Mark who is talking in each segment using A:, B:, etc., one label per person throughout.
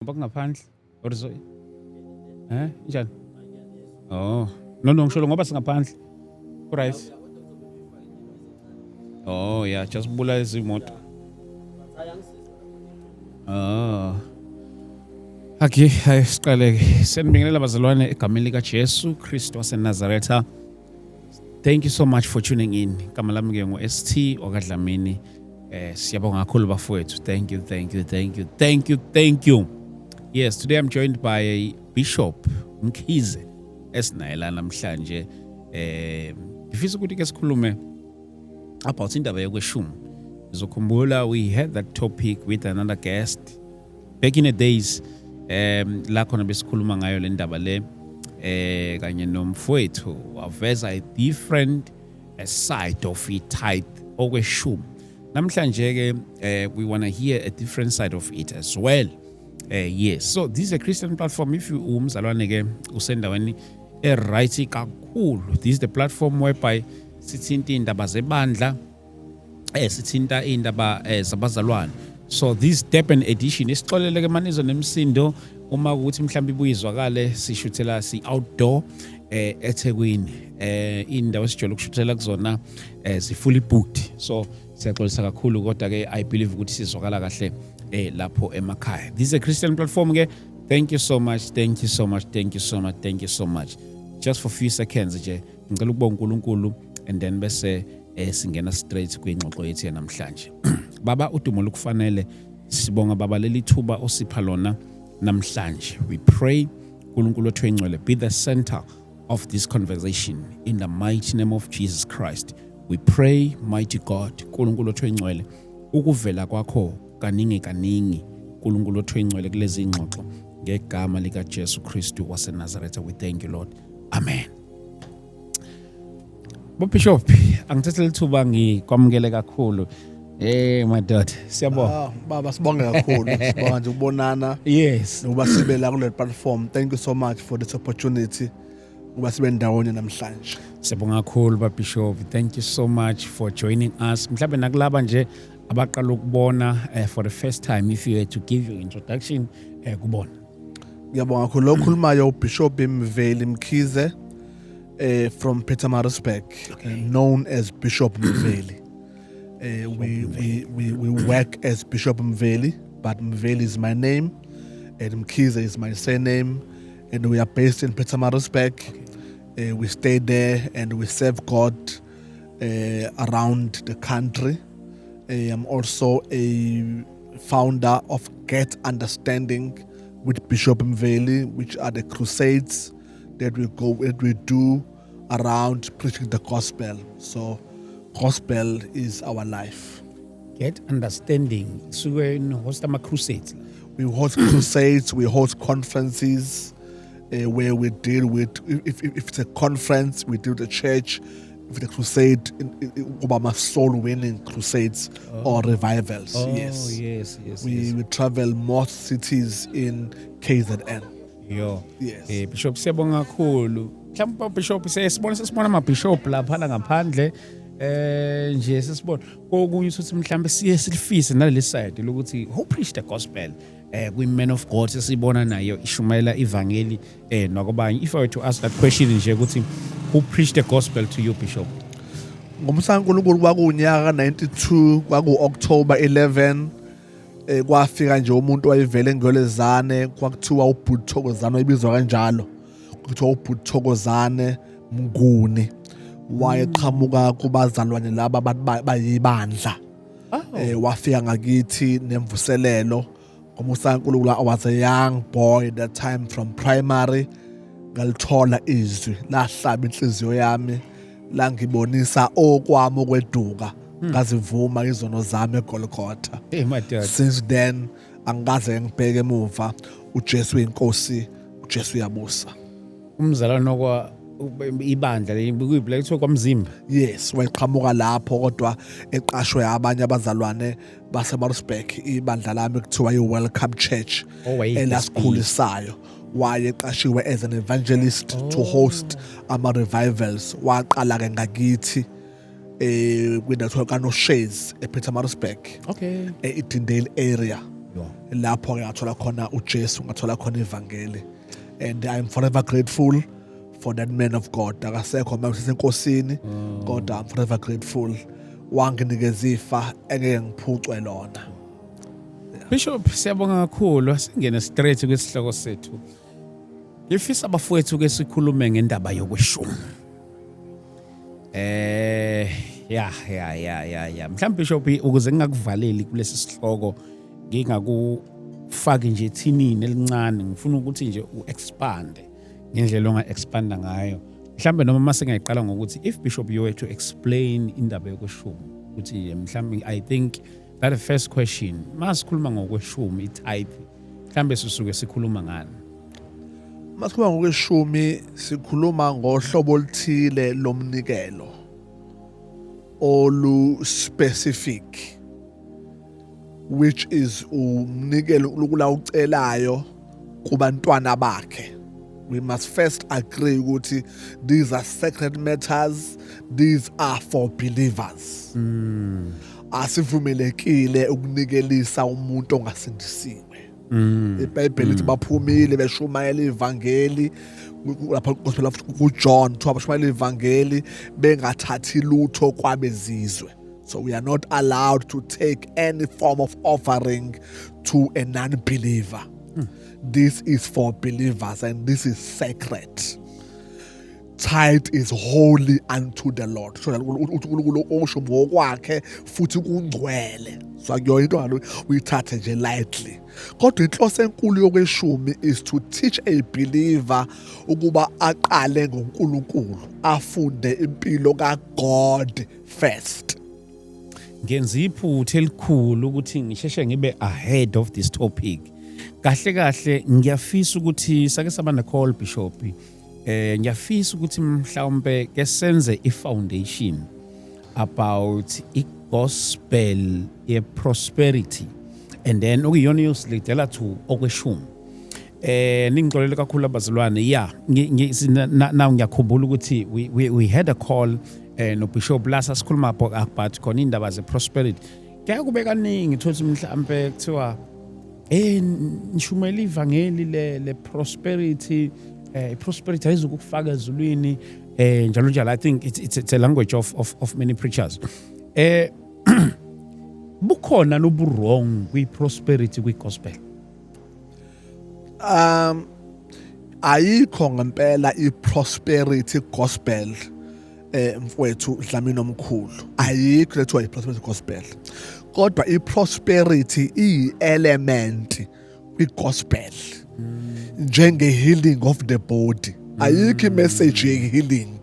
A: Ngaphandle or so njani? Oh, no ngisho ngoba singaphandle. Price. Oh yeah, just bula izimoto. Oh. Okay, siqale senibingelela bazalwane egameni lika Jesu Kristu waseNazaretha. Thank you so much for tuning in. Igama lami ke ngo-ST okadlamini. Siyabonga kakhulu bafowethu. Thank you. Yes, today I'm joined by Bishop Mkhize esinayela namhlanje. Ngifisa ukuthi ke sikhulume about indaba yokweshumi. Ngizokhumbula we had that topic with another guest back in the days. La khona besikhuluma ngayo le ndaba le kanye nomfowethu waveza a different side of it type okweshumi. Namhlanje ke we want to hear a different side of it as well. Yes, so this is a Christian platform. If you umzalwane ke usendaweni right kakhulu, this is the platform whereby sithinta indaba zebandla sithinta indaba zabazalwane. So this Durban edition isixolele ke manizo nemsindo uma ukuthi mhlawumbe ibuyizwakale sishuthela si outdoor eThekwini indawo esijolo kushuthela kuzona fully booked. So siyaxolisa kakhulu kodwa ke I believe ukuthi sizwakala kahle lapho emakhaya. This is a Christian platform ke. Thank you so much. Just for few seconds nje ngicela ukubonga uNkulunkulu and then bese singena straight kwingxoxo yethu yanamhlanje. Baba udumo lukufanele, sibonga baba leli thuba osipha lona namhlanje. We pray uNkulunkulu wethu engcwele be the center of this conversation in the mighty name of Jesus Christ. We pray, mighty God, uNkulunkulu wethu engcwele ukuvela kwakho kaningi uNkulunkulu wethu engcwele kulezi ingxoxo ngegama lika Jesu Kristu waseNazaretha. We thank you, Lord. Amen. Bishop, angithathe lithuba ngikwamukele kakhulu. Madoda, siyabonga.
B: Baba sibonga kakhulu. Sibonga nje ukubonana.
A: Yes.
B: Nokuba sibe la kule platform. Thank you so much for this opportunity. Ukuba sibe ndawonye namhlanje.
A: Siyabonga kakhulu Bishop. Thank you so much for joining us. Mhlawumbe nakulaba nje abaqala ukubona for the first time, if you had to give your introduction kubona.
B: Ngiyabonga kakhulu lokhulumayo uBishop Mveli Mkhize from Pietermaritzburg, known as Bishop Mveli. We work as Bishop Mveli, but Mveli is my name and Mkhize is my surname, and we are based in Pietermaritzburg. We stay there and we serve God around the country. I'm also a founder of Get Understanding with Bishop Mveli, which are the crusades that we do around preaching the gospel. So gospel is our life.
A: Get Understanding. So we host a crusade.
B: We host crusades, we host conferences where we deal with, if it's a conference, we deal with the church. If the crusade, Obama soul-winning crusades or revivals. Yes. We travel most cities in KZN. Yes.
A: Bishop siyabonga kakhulu. Mhlawumbe Bishop sesibona ama-bishop lapha ngaphandle nje sesibona kokunye ukuthi mhlawumbe siye silifise naleli side lokuthi who preach the gospel kwi-man of God sesibona nayo ishumayela ivangeli nakubanye. If I were to ask that question nje ukuthi who preached the gospel to you, Bishop?
B: NgoMsankulunkulu kwakunyaka 92 kwaku-October 11 kwafika nje umuntu wayevele engolezane kwakuthiwa uBhuti Thokozane, wayebizwa kanjalo. Kuthiwa uBhuti Thokozane Mnguni wayeqhamuka kubazalwane laba bayibandla. Wafika ngakithi nemvuselelo. NgoMsankulunkulu, I was a young boy at that time from primary. Ngalithola izwi lahlaba inhliziyo yami langibonisa okwami okweduka ngazivuma izono zami eGolgotha. Since then angikaze ngibheke emuva. uJesu uyinkosi, uJesu uyabusa.
A: Umzalwane okwa ibandla lekuyiblack kuthiwa kwaMzimba.
B: Yes, wayeqhamuka lapho kodwa eqashwe abanye abazalwane baseMaritzburg. Ibandla lami kuthiwa iWelcome Church elasikhulisayo. Wayeqashiwe as an evangelist to host ama-revivals. Waqala ke ngakithi kwindawo kaNoshezi ePietermaritzburg, eEdendale area. lapho ke ngathola khona uJesu, ngathola khona ivangeli, and I'm forever grateful for that man of God. Akasekho manje usenkosini, kodwa I'm forever grateful. Wanginikeza ifa engeke ngiphucwe lona.
A: Bishop, siyabonga kakhulu. Asingene straight kwesihloko sethu. Ngifisa abafowethu ke sikhulume ngendaba yokweshumi. Ya. Mhlawumbe Bishop, ukuze ngingakuvaleli kulesi sihloko, ngingakufaki nje ethinini elincane, ngifuna ukuthi nje uexpand ngendlela onga-expanda ngayo. Mhlawumbe noma mase ngayiqala ngokuthi if Bishop you were to explain indaba yokweshumi, ukuthi mhlawumbe I think that the first question, masikhuluma ngokweshumi, i-type, mhlawumbe sisuke sikhuluma ngani?
B: Masikhuluma ngokweshumi, sikhuluma ngohlobo oluthile lomnikelo olu specific, which is umnikelo lokula ucelayo kubantwana bakhe. We must first agree ukuthi these are sacred matters, these are for believers. Asivumelekile ukunikelisa umuntu ongasindisiwe. iBhayibheli lithi baphumile beshumayela ivangeli lapha kuphela kuJohn kuthiwa bashumayela ivangeli bengathathi lutho kwabezizwe. So we are not allowed to take any form of offering to a non-believer. This is for believers and this is sacred. Tithe is holy unto the Lord. So uNkulunkulu osho ngokwakhe futhi kungcwele. So akuyo into ngalo uyithathe nje lightly. Kodwa inhloso enkulu yokweshumi is to teach a believer ukuba aqale ngoNkulunkulu, afunde impilo kaGod first.
A: Ngenza iphutha elikhulu ukuthi ngisheshe ngibe ahead of this topic. Kahle ngiyafisa ukuthi sake saba na call Bishop. Ngiyafisa ukuthi mhlawumbe ke senze i-foundation about i-gospel ye-prosperity, and then okuyiyona yosilidela to okweshumi. Ningixolele kakhulu abazalwane. Yeah, now ngiyakhumbula ukuthi we had a call no Bishop lasa sikhuluma about khona indaba ze-prosperity. Kaya kube kaningi thothi mhlawumbe kuthiwa nishumela ivangeli le prosperity, prosperity ayizukufaka ezulwini, njalo njalo. I think it's a language of many preachers. Bukhona no wrong kwi prosperity kwi gospel?
B: Ayikho ngempela i-prosperity gospel mfowethu Dlamini omkhulu. Ayikho lethiwa i-prosperity gospel. Kodwa i-prosperity i-element kwi-gospel. Njenge healing of the body. Ayikho i-message ye-healing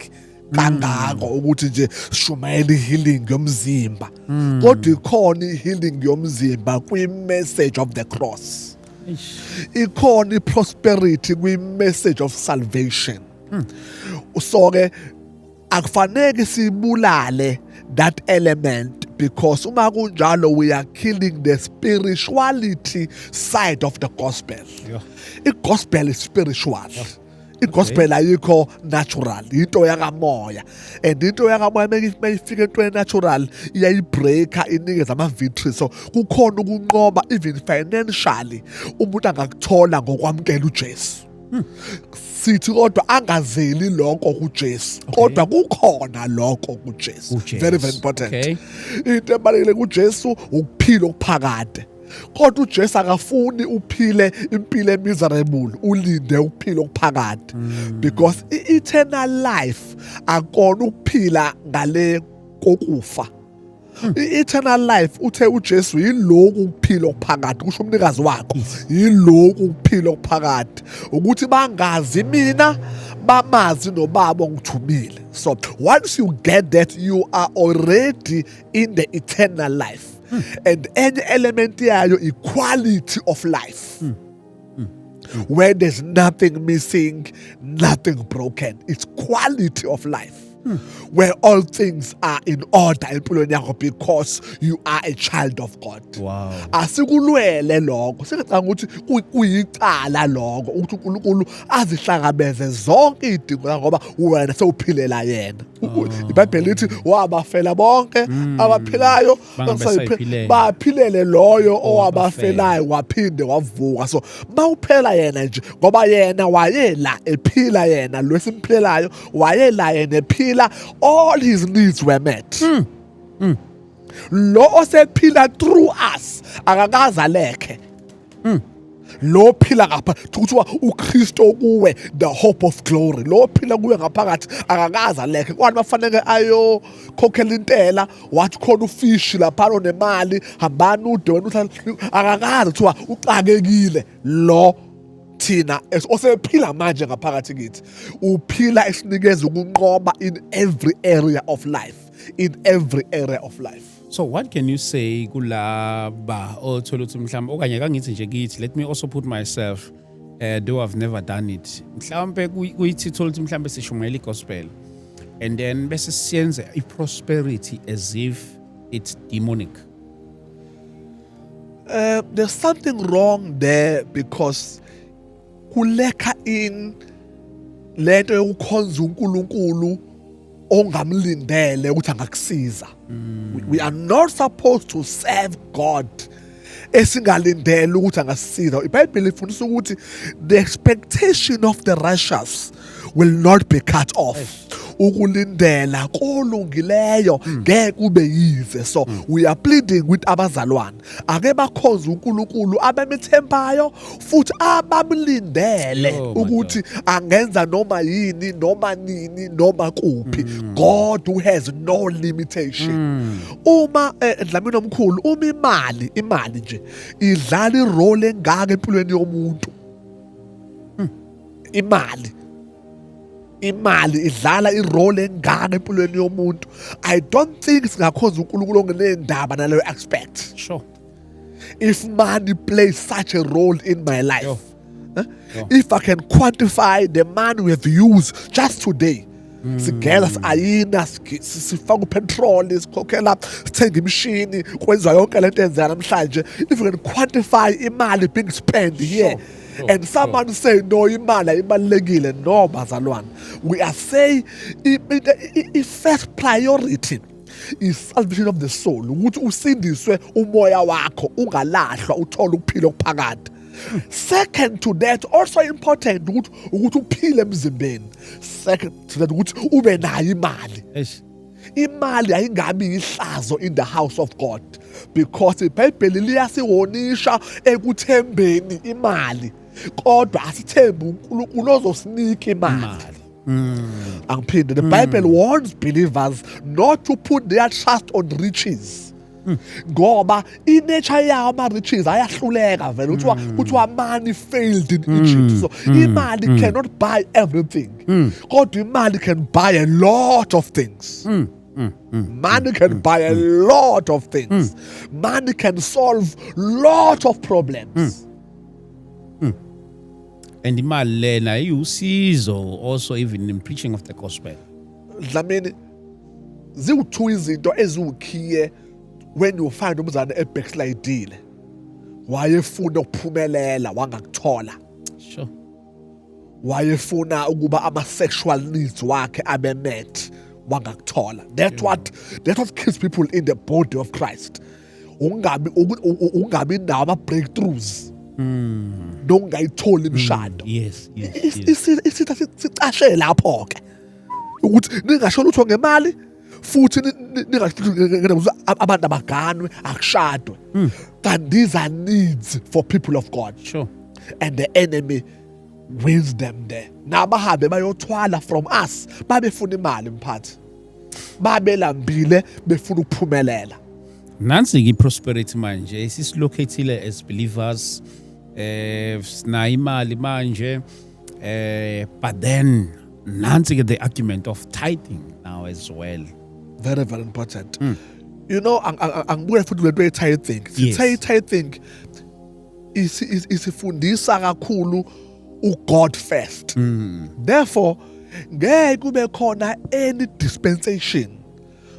B: kangako ukuthi nje shumayela i-healing yomzimba. Kodwa ikhona i-healing yomzimba kwi-message of the cross. Ikhona i-prosperity kwi-message of salvation. So ke akufanele sibulale that element, because uma kunjalo we are killing the spirituality side of the gospel. I-gospel is spiritual. I-gospel ayikho natural, into yakamoya. And into yakamoya mayifika entweni natural iyayibreaka inikeza ama-victories. So kukhona ukunqoba even financially umuntu angakuthola ngokwamukela uJesu. Sithi kodwa angazeli lonke kuJesu, kodwa kukhona lonke kuJesu. Very important. Into ebalekile kuJesu ukuphila okuphakade. Kodwa uJesu akafuni uphile impilo emiserable, ulinde ukuphila okuphakade. Because eternal life akona ukuphila ngale kokufa. Eternal life uthe uJesu yiloku ukuphila okuphakade, kusho umnikazi wakho yiloku ukuphila okuphakade, ukuthi bangazi mina bamazi noBaba ongithumile. So once you get that, you are already in the eternal life. And any element yayo equality of life, where there's nothing missing, nothing broken. It's quality of life. where all things are in order empilweni yakho because you are a child of God.
A: Wow.
B: Asikulwele lokho singacanga ukuthi kuyicala lokho ukuthi uNkulunkulu azihlangabeze zonke izidingo zakho ngoba wena sewuphilela yena. iBhayibheli lithi wabafela bonke abaphilayo baphilele loyo owabafelayo waphinde wavuka. So mawuphela yena nje ngoba yena wayela ephila yena lo esimphilelayo wayela yena ephila, all his needs were met. Lo osephila through us akakaze alekhe. Lo phila ngapha kuthiwa uKristu kuwe the hope of glory. Lo phila kuwe ngaphakathi akakaze alekhe. Kwani bafanele ayo khokhela intela wathi khona ufishi lapha nemali hambani ude wena akakaze kuthiwa uxakekile. Lo thina osephila manje ngaphakathi kithi uphila esinikeza ukunqoba in every area of life, in every area of life.
A: So what can you say kulaba othola ukuthi mhlawumbe okanye kangithi nje kithi, let me also put myself though I've never done it, mhlawumbe kuyithi thola ukuthi mhlawumbe sishumayela igospel and then bese siyenza prosperity as if it's demonic.
B: There's something wrong there because kuleka in lento yokukhonza uNkulunkulu ongamlindele ukuthi angakusiza. We are not supposed to serve God esingalindele ukuthi angasiza. iBhayibheli ifundisa ukuthi the expectation of the righteous will not be cut off. Ukulindela kolungileyo ngeke kube yize. So we are pleading with abazalwane ake bakhonza uNkulunkulu abemithembayo futhi abamlindele ukuthi angenza noma yini noma nini noma kuphi. God who has no limitation. Uma Dlamini omkhulu uma imali nje idlala irole engaka empilweni yomuntu. Imali idlala irole engaka empilweni yomuntu. I don't think singakhonza uNkulunkulu ongenendaba naleyo aspect.
A: Sure.
B: If money plays such a role in my life, if I can quantify the money we have used just today, sigela ayina sifaka upetrol sikhokhela sithenga imishini kwenziwa yonke lento enzeka namhlanje. If you can quantify imali being spent here, and someone say no imali ibalekile, no bazalwane, we are saying first priority is salvation of the soul, ukuthi usindiswe umoya wakho ungalahlwa uthole ukuphila okuphakade. Second to that, also important ukuthi uphile emzimbeni. Second to that, ukuthi ube nayo imali. Imali ayingabi ihlazo in the house of God, because iBhayibheli liyasiwonisha ekuthembeni imali kodwa asithembe uNkulunkulu ozosinika imali. Angiphinde, the Bible warns believers not to put their trust on riches. Ngoba inature yawo ama-riches ayahluleka vele kuthiwa money failed in Egypt. So imali cannot buy everything. Kodwa imali can buy a lot of things. Money can buy a lot of things. Money can solve lot of problems.
A: And imali lena iwusizo also even in preaching of the gospel.
B: Dlamini ziwu-2 izinto eziwukhiye when you find umzane ebackslidile wayefuna ukuphumelela wangakuthola.
A: Sure.
B: Wayefuna ukuba ama-sexual needs wakhe abe met wangakuthola. That's what kills people in the body of Christ. Ungabi nawo ama-breakthroughs. Nongayitholi imishado.
A: Yes.
B: Isitha sicashe lapho ke ukuthi ningasho lutho ngemali futhi ningasho abantu abaganwe akushadwe. And these are needs for people of God.
A: Sure.
B: And the enemy wins them there. Nabahambe bayothwala from us babefuna imali mphathi. Babelambile befuna ukuphumelela.
A: Nansi prosperity manje sisilocatile as believers sina imali manje but then nansi the argument of tithing now as well.
B: Very, very important. You know, angibuye futhi le tithing.
A: Yes.
B: Tithing isifundisa kakhulu uGod first. Therefore, ngeke kube khona any dispensation,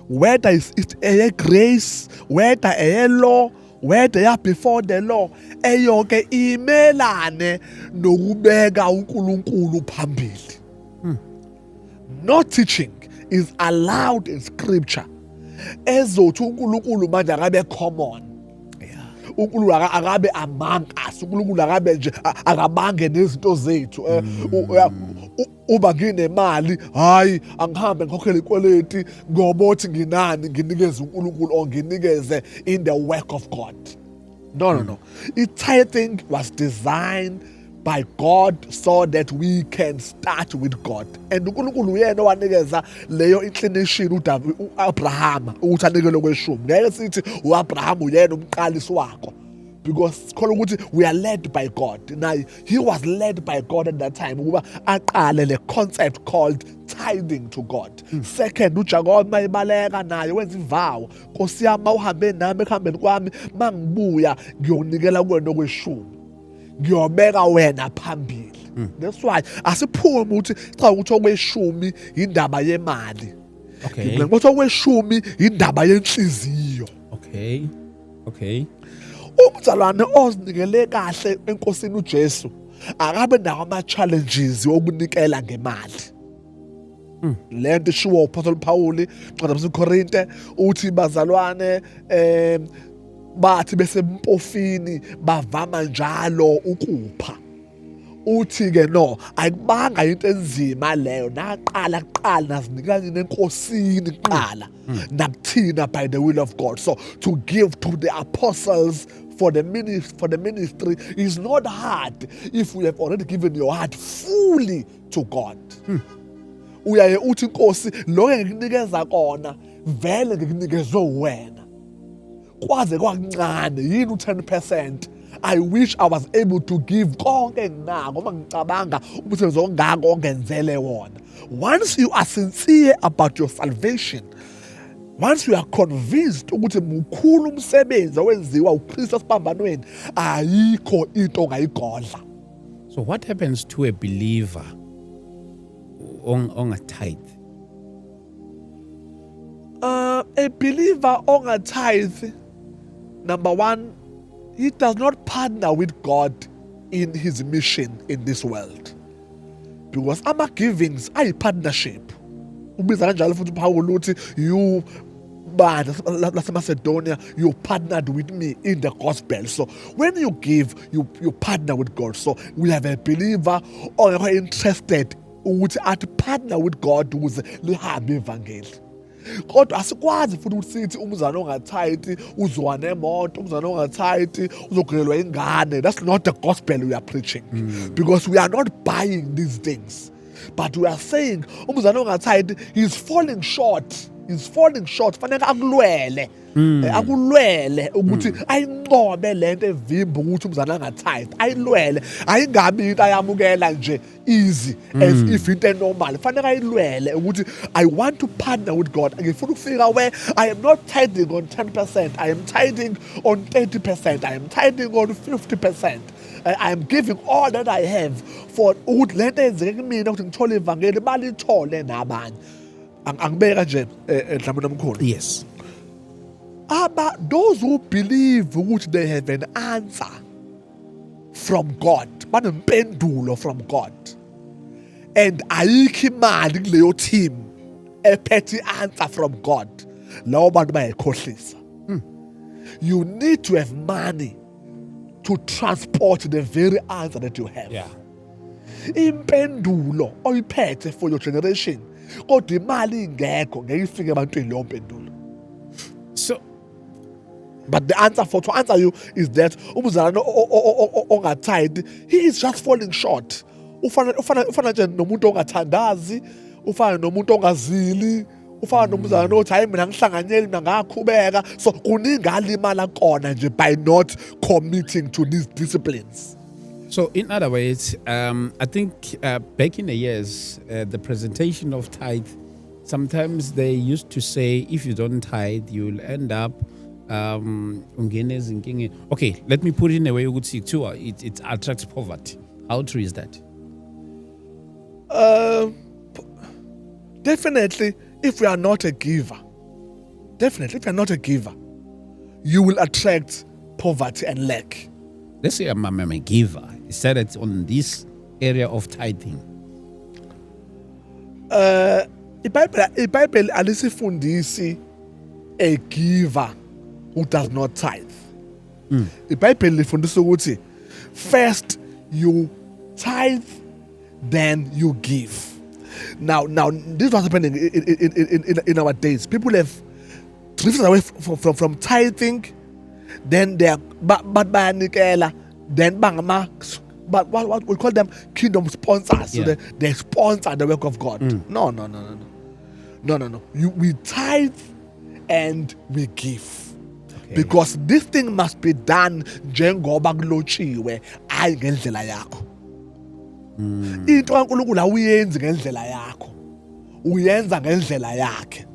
B: whether it's a grace, whether a law, whether ya before the law, eyonke imelane nokubeka uNkulunkulu phambili. No teaching is allowed in scripture ezothi uNkulunkulu manje akabe common. uNkulunkulu akabe among us, uNkulunkulu akabe nje akabange nezinto zethu. Uba nginemali, hayi angihambe ngikhokhele ikweleti ngoba uthi nginani nginikeze uNkulunkulu or nginikeze in the work of God. No. Tithing was designed by God so that we can start with God. And uNkulunkulu uyena owanikeza leyo inclination uAbraham ukuthi anikele kweshumi. Ngeke sithi uAbraham uyena umqalisi wakho, because kholwa ukuthi we are led by God. Now he was led by God at that time ukuba aqale le concept called tithing to God. Second, uJakobe mayibaleka naye wenza ivow, Nkosi yami uhambe nami ekuhambeni kwami, mangibuya ngiyonikela kuwena kweshumi, ngiyobeka wena phambili. That's why asiphumi ukuthi cha ukuthi okweshumi indaba yemali.
A: Okay.
B: Ngokuthi okweshumi indaba yenhliziyo.
A: Okay.
B: Umzalwane ozinikele kahle enkosini uJesu akabe nawo ama-challenges wokunikela ngemali. Le nto ishiwo uApostle Paul encwadini Korinte uthi bazalwane bathi besempofini bavama njalo ukupha. Uthi-ke no, ayikubanga into enzima leyo, naqala kuqala nazinikanye nenkosini kuqala nakuthina by the will of God. So to give to the apostles for the ministry is not hard if you have already given your heart fully to God. Uyaye uthi inkosi lo ngikunikeza kona vele ngikunikezwe wena. Kwaze kwakuncane yini u10%. I wish I was able to give konke nginako uma ngicabanga umsebenzi ongako ongenzele wona. Once you are sincere about your salvation, once you are convinced ukuthi mkhulu umsebenzi owenziwa uKristu esiphambanweni, ayikho into ongayigodla.
A: So what happens to a believer on a tithe?
B: A believer on a tithe, number one, he does not partner with God in his mission in this world, because ama givings are partnership. Ubiza kanjalo futhi uPaul uthi you Macedonia, you partnered with me in the gospel. So when you give, you partner with God. So we have a believer or interested ukuthi athi partner with God ukuze lihambe ivangeli. Kodwa asikwazi futhi ukuthi sithi umzana ongathayithi uzwa nemoto, umzana ongathayithi uzogulelwa ingane. That's not the gospel we are preaching, because we are not buying these things, but we are saying umzana ongathayithi is falling short. Fanele akulwele ukuthi ayinqobe lento evimba ukuthi umzana angatithe, ayilwele, ayingabi into ayamukela nje easy as if into normal. Fanele ayilwele ukuthi I want to partner with God. Ngifuna ukufika where I am not tithing on 10%, I am tithing on 30%, I am tithing on 50%. I am giving all that I have for ukuthi lento enzeke kumina ukuthi ngithole ivangeli balithole nabanye. Angibeka nje Dlamini omkhulu.
A: Yes.
B: Those who believe ukuthi they have an answer from God, banempendulo from God, and ayikho imali kuleyo team ephethe answer from God, lawo bantu bayayikhohlisa. You need to have money to transport the very answer that you have.
A: Yeah.
B: Impendulo oyiphethe for your generation, kodwa imali ingekho, ngeke ifike ebantwini leyo mpendulo.
A: So,
B: but the answer to answer you is that umzalwane ongatithe, he is just falling short. Ufana nje nomuntu ongathandazi, ufana nomuntu ongazili, ufana nomzalwane othi hayi mina ngihlanganyeli mina ngakhubeka. So kuningi alimala kona nje by not committing to these disciplines.
A: So in other words, I think back in the years, the presentation of tithe, sometimes they used to say, if you don't tithe, you'll end up okay, let me put it in a way you could see too. It attracts poverty. How true is that?
B: Definitely, if we are not a giver, you will attract poverty and lack.
A: Let's say I'm a giver. It said it's on this area of tithing.
B: iBhayibheli alisifundisi a giver who does not tithe. iBhayibheli lifundisa ukuthi first you tithe, then you give. Now this is what's happening in our days. People have drifted away from tithing, then they are but bayanikela, then bangama, but what we call them kingdom sponsors. So they sponsor the work of God. No. We tithe and we give.
A: Okay.
B: Because this thing must be done njengoba kulotshiwe ayi ngendlela yakho. Into kaNkulunkulu awuyenzi ngendlela yakho, uyenza ngendlela yakhe.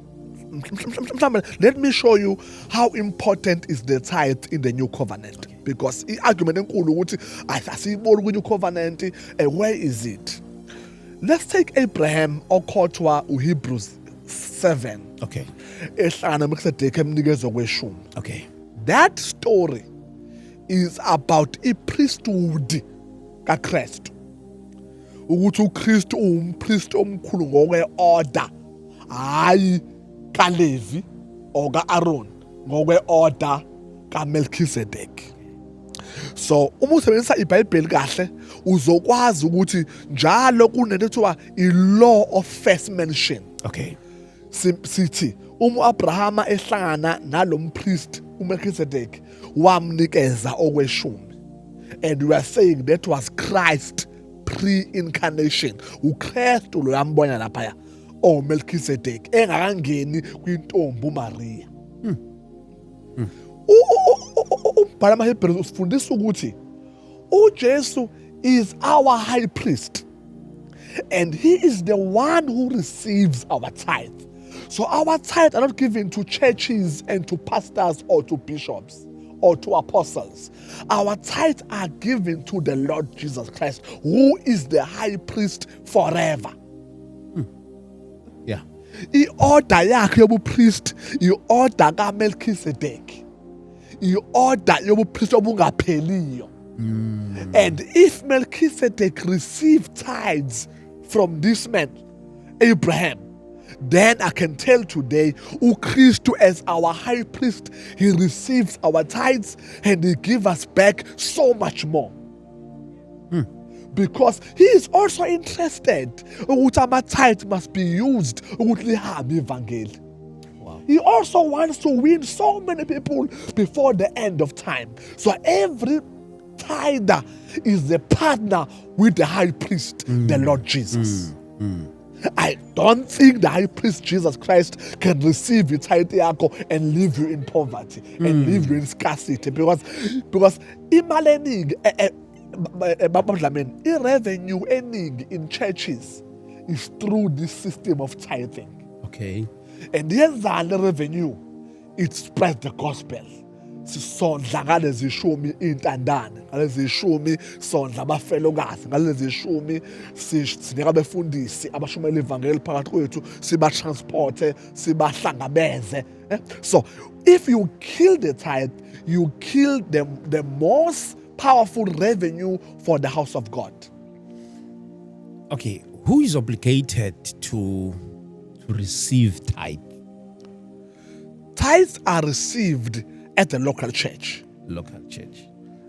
B: Let me show you how important is the tithe in the new covenant. Because the argument enkulu ukuthi asiyiboni kwi new covenant, where is it? Let's take Abraham okhothwa uHebrews 7.
A: Okay.
B: Ehlangana noMelkisedeki emnikeza kweshumi.
A: Okay.
B: That story is about a priesthood kaKristu. Ukuthi uKristu umpriest omkhulu ngokwe order, hayi kaLevi or kaAaron, ngokwe order kaMelkisedeki. So uma usebenzisa iBhayibheli kahle uzokwazi ukuthi njalo kunento ethiwa i-law of first mention.
A: Okay.
B: Sithi uma Abrahama ehlangana nalompriest uMelkisedeki wamnikeza okweshumi, and we are saying that was Christ pre-incarnation. uKristu lo yambona lapha Melkisedeki engakangeni kwintombi uMaria. Umbhalo amaHebrews usifundisa ukuthi uJesu is our high priest, and he is the one who receives our tithe. So our tithe are not given to churches and to pastors or to bishops or to apostles. Our tithes are given to the Lord Jesus Christ, who is the high priest forever.
A: Yeah.
B: I-order yakhe yobupriest, i-order kaMelkisedeki, i-order yobupriest obungapheliyo. And if Melchizedek received tithes from this man, Abraham, then I can tell today, uKristu as our high priest, he receives our tithes and he gives us back so much more. Because he is also interested ukuthi ama-tithe must be used ukuthi lihambe ivangeli.
A: Wow.
B: He also wants to win so many people before the end of time. So every tither is a partner with the high priest, the Lord Jesus. I don't think the high priest Jesus Christ can receive your tithe yakho and leave you in poverty and leave you in scarcity, because imali eningi revenue eningi in churches is through this system of tithing.
A: Okay.
B: And yenzani le revenue? It spreads the gospel. Sisondla ngalezi shumi intandane, ngalezi shumi sondla abafelokazi, ngalezi shumi sinika abefundisi abashumela ivangeli phakathi kwethu, siba-transporte, sibahlangabeze. So if you kill the tithe, you kill the most powerful revenue for the house of God.
A: Okay. Who is obligated to receive tithe?
B: Tithes are received at the local church.
A: Local church.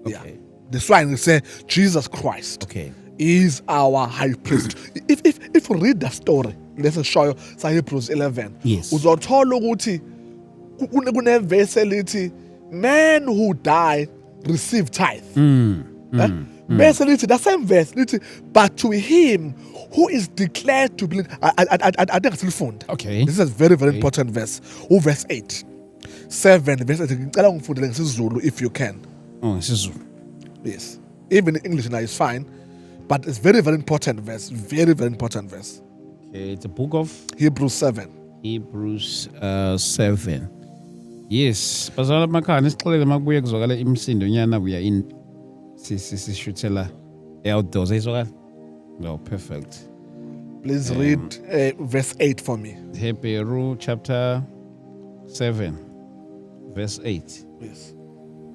B: Yeah.
A: Okay.
B: That's why we say Jesus Christ is our high priest. If you read the story, let's show you Hebrews 11.
A: Yes.
B: Uzothola ukuthi kuneverse elithi men who die receive tithe. Verse lithi, the same verse lithi, but to him who is declared to be, I think it's fund.
A: Okay.
B: This is a very, very important verse. Verse 8. 7 verse 8. Ngicela ungifundele ngesizulu if you can.
A: Oh, isiZulu.
B: Yes. Even in English now is fine, but it's very, very important verse. Very, very important verse.
A: Okay, it's a book of
B: Hebrews 7.
A: Hebrews 7. Yes. Bazalwane emakhaya sixolele makubuye kuzwakala imsindo nyana we are in sishuthela outdoors ayizwakala. No, perfect.
B: Please read verse 8 for me.
A: Hebrew chapter 7 verse 8.
B: Yes.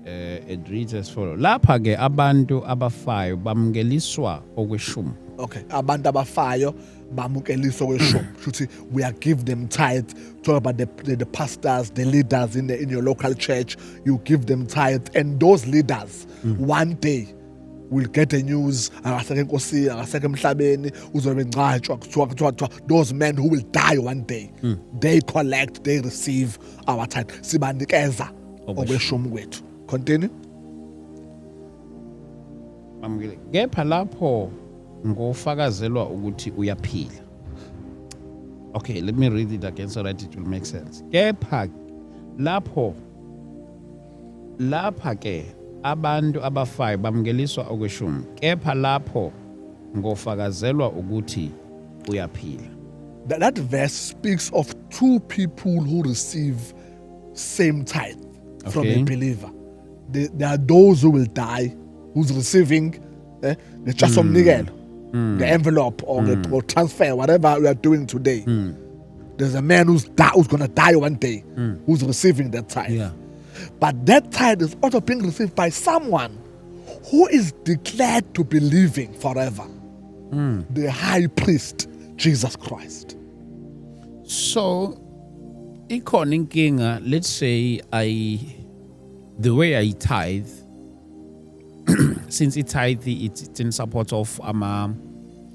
A: It reads as follows. Lapha ke abantu abafayo bamngeliswa okweshumi.
B: Okay. Abantu abafayo bamukeliswa kweshumi. Shuthi we are give them tithe. Talk about the pastors, the leaders in your local church. You give them tithe, and those leaders one day will get the news. Those men who will die one day, they collect, they receive our tithe. Sibanikeza okweshumi kwethu. Continue.
A: Kepha lapho ngofakazelwa ukuthi uyaphila. Okay, let me read it again so that it will make sense. Kepha lapha ke abantu abafayo bamngeliswa okweshumi. Kepha lapho ngofakazelwa ukuthi uyaphila.
B: That verse speaks of two people who receive same tithe from a believer. There are those who will die, who's receiving the chasomnikelo, the envelope or transfer, whatever we are doing today. There's a man who's going to die one day, who's receiving that tithe.
A: Yeah.
B: But that tithe is also being received by someone who is declared to be living forever. The high priest, Jesus Christ.
A: So, ikhona inkinga, let's say the way I tithe, since it tithe, it's in support of ama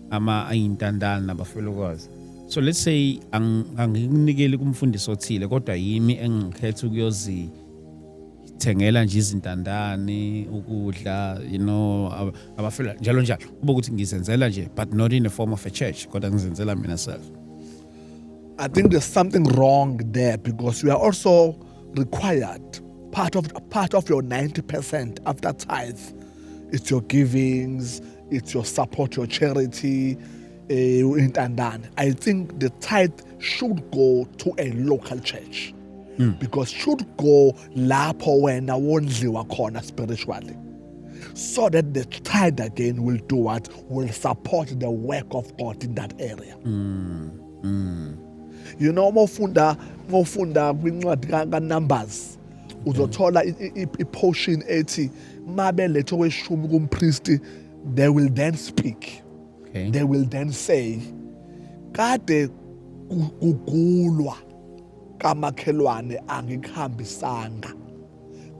A: ayintandana nabafelokazi. So let's say anginikeli kumfundisi othile kodwa yimi engikhetha ukuyozithengela nje izintandane ukudla, abafela njalo njalo kuba ukuthi ngizenzela nje, but not in the form of a church kodwa ngizenzela mina self.
B: I think there's something wrong there because we are also required. Part of your 90% after tithe, it's your givings, it's your support, your charity, I think the tithe should go to a local church because should go lapho wena wondliwa khona spiritually, so that the tithe again will do what? Will support the work of God in that area. Mofunda kwincwadi kaNumbers uzothola iportion ethi mabe letho kweshumi kumpristi, they will then speak.
A: Okay.
B: They will then say, kade kugulwa kamakhelwane angikuhambisanga,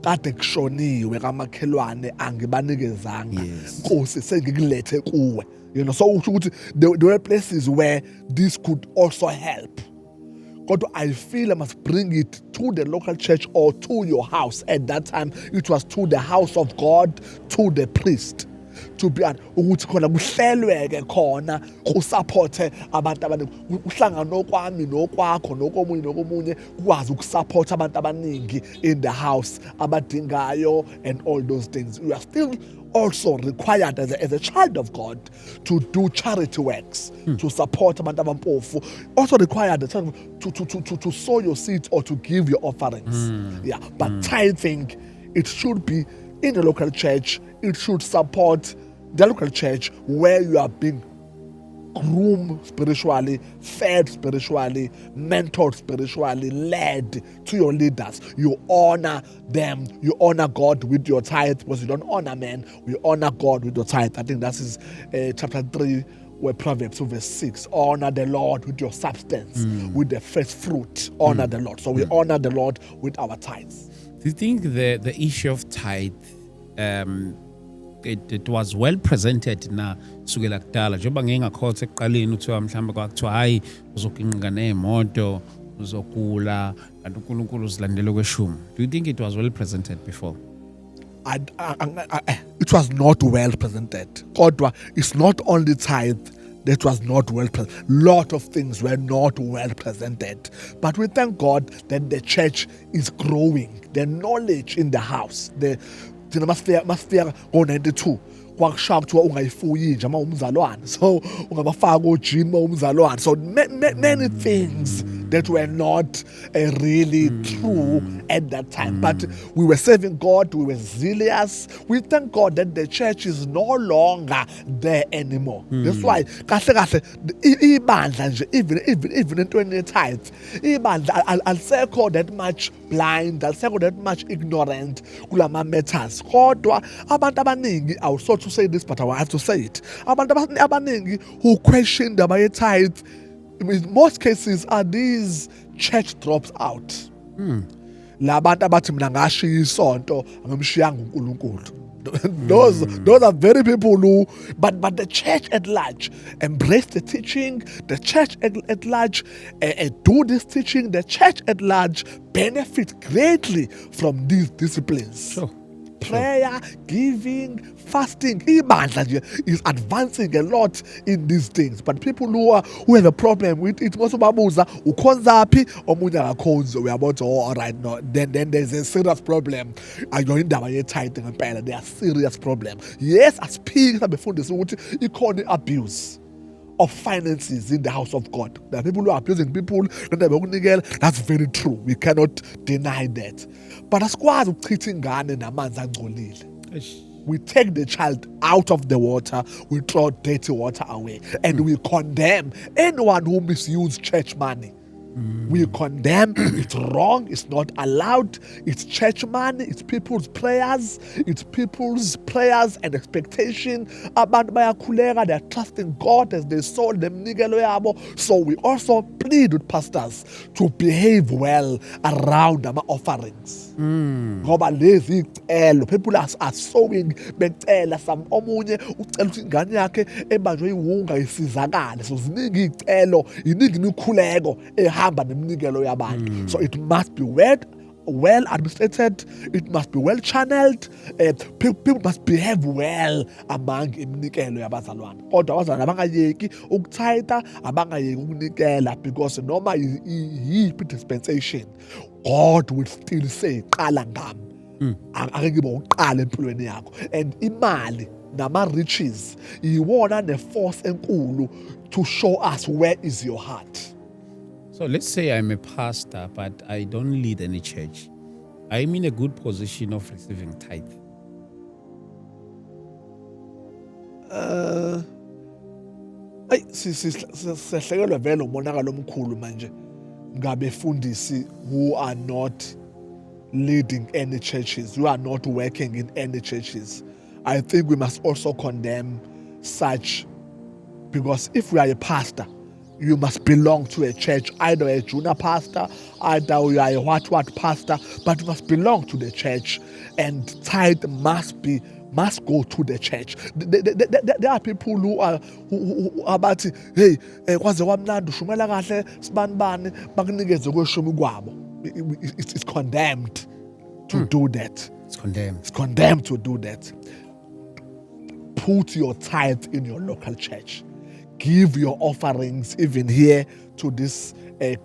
B: kade kushoniwe kamakhelwane angibanikezanga, Nkosi sengikulethe kuwe. So there were places where this could also help. God, I feel I must bring it to the local church or to your house. At that time, it was to the house of God, to the priest. To be ukuthi khona kuhlelweke khona kusupporte abantu abaningi, uhlangana nokwami nokwakho nokomunye ukwazi ukusupport abantu abaningi in the house abadingayo and all those things. You are still also required as a child of God to do charity works, to support abantu abampofu. Also required to sow your seeds or to give your offerings. But tithing, it should be in the local church. It should support the local church where you are being groomed spiritually, fed spiritually, mentored spiritually, led to your leaders. You honor them. You honor God with your tithe because you don't honor men. We honor God with your tithe. I think that is chapter 3 where Proverbs verse 6. Honor the Lord with your substance, with the first fruit. Honor the Lord. So we honor the Lord with our tithes.
A: Do you think the issue of tithe, it was well presented na sukela kudala njengoba ngingakhothi ekuqaleni uthiwa mhlawumbe kwakuthiwa hayi uzoginqika nemoto uzogula kanti uNkulunkulu uzilandele kweshumi? Do you think it was well presented before?
B: It was not well presented. Kodwa, it's not only tithe that was not well presented. Lot of things were not well presented. But we thank God that the church is growing. The knowledge in the house, mafika ngo-92 kwakushiya kuthiwa ungayifuyi nje uma umzalwane, so ungabafaka ojini uma umzalwane. So many things that were not really true at that time. But we were serving God, we were zealous. We thank God that the church is no longer there anymore. That's why ibandla nje, even entweni ye-tithe, ibandla alisekho that much blind, alisekho that much ignorant kulama matters. Kodwa abantu abaningi, I was sorry to say this but I have to say it, abantu abaningi who question the tithe in most cases are these church drops out. Labantu abathi mina ngashiya isonto angimshiyanga uNkulunkulu. Those are very people who, but the church at large embrace the teaching. The church at large do this teaching. The church at large benefit greatly from these disciplines.
A: Sure.
B: Prayer, giving, fasting, ibandla nje is advancing a lot in these things. But people who have a problem with it, most babuza ukhonzaphi omunye akakhonzi, we are about to, all right, no, then there's a serious problem. Ayindaba ye-tithe ngempela, there are serious problem. Yes, asiphiki sabefundisa ukuthi ikhona abuse of finances in the house of God. There are people who are abusing people. That's very true. We cannot deny that. But asikwazi ukuchitha ingane namanzi angcolile. We take the child out of the water, we throw dirty water away, and we condemn anyone who misuses church money. We condemn, it's wrong, it's not allowed, it's church money, it's people's prayers and expectation. Abantu bayakhuleka, they're trusting God as they sold them nigelo yabo. So we also plead with pastors to behave well around our offerings. Ngoba lezi icelo, people are sowing becela, some omunye ucela ukuthi ingane yakhe ebanjwe iwunga isizakale. So ziningi icelo, iningi imikhuleko ehamba nemnikelo yabantu. So it must be well administrated, it must be well channeled. People must behave well among iminikelo yabazalwane. Kodwa abazalwane abangayeki ukutitha, abangayeki ukunikela, because noma yiphi dispensation, God will still say qala ngami. Akeke uqala empilweni yakho. And imali nama-riches iwona ne-force enkulu to show us where is your heart.
A: So let's say I'm a pastor, but I don't lead any church. I'm in a good position of receiving tithe.
B: Sihlekelwe vele umonakalo omkhulu manje ngabefundisi who are not leading any churches, who are not working in any churches. I think we must also condemn such, because if we are a pastor, you must belong to a church, either a junior pastor, either you are a what pastor, but you must belong to the church, and tithe must go to the church. There are people who are about, hey, kwaze kwamnandi ushumela kahle sibanibani bakunikeze kweshumi kwabo. It's condemned to do that.
A: It's condemned.
B: It's condemned to do that. Put your tithe in your local church. Give your offerings even here to this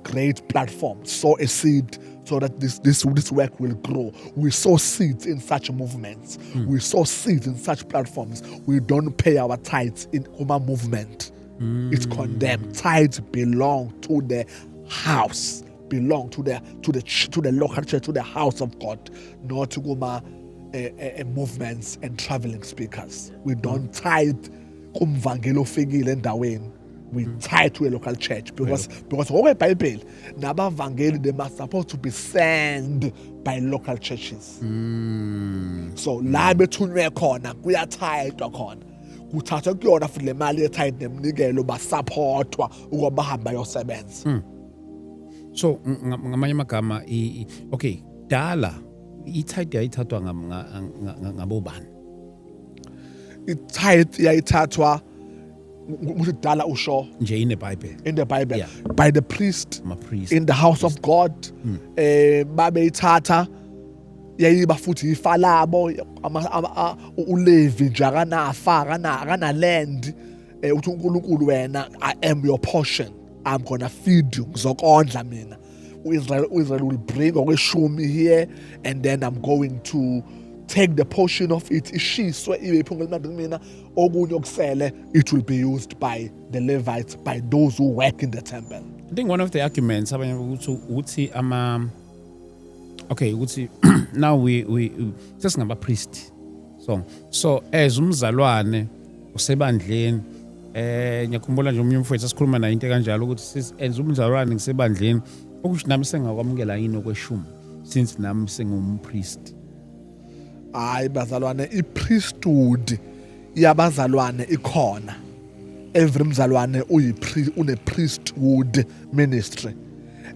B: great platform. Sow a seed so that this work will grow. We sow seeds in such movements. We sow seeds in such platforms. We don't pay our tithes in Uma movement. It's condemned. Tithes belong to the house, belong to the local church, to the house of God, not to Uma movements and traveling speakers. We don't tithe. Kumvangelo ofekile endaweni, we tie to a local church because ngoba iBhayibheli nabavangeli, they must supposed to be sent by local churches. So la bethunywe khona kuyathayidwa khona, kuthathwa kuyona futhi le mali yethayid nemnikelo basupportwa ukuba bahamba yosebenza.
A: So ngamanye amagama okay, dala itithe yayithathwa ngabobani?
B: Itithe yayithathwa kudala usho
A: nje in the Bible,
B: yeah, by the priest, in the house of God. Babeyithatha yayiba futhi ifa labo, uLevi nje akana land, uthi uNkulunkulu wena, I am your portion, I'm gonna feed you, ngizokondla mina. Israel will bring okweshumi here, and then I'm going to take the portion of it, it will be used by the Levites, by those who work in the temple.
A: I think one of the arguments abanye ukuthi okay ukuthi now we sesingaba priest so as umzalwane usebandleni ngiyakhumbula nje umnyumfu wethu sikhuluma naye into kanjalo ukuthi as umzalwane ngisebandleni ukuthi nami sengakwamukela yini okweshumi since nami sengumpriest.
B: Hayi bazalwane, i-priesthood yabazalwane ikhona. Every mzalwane une priesthood ministry,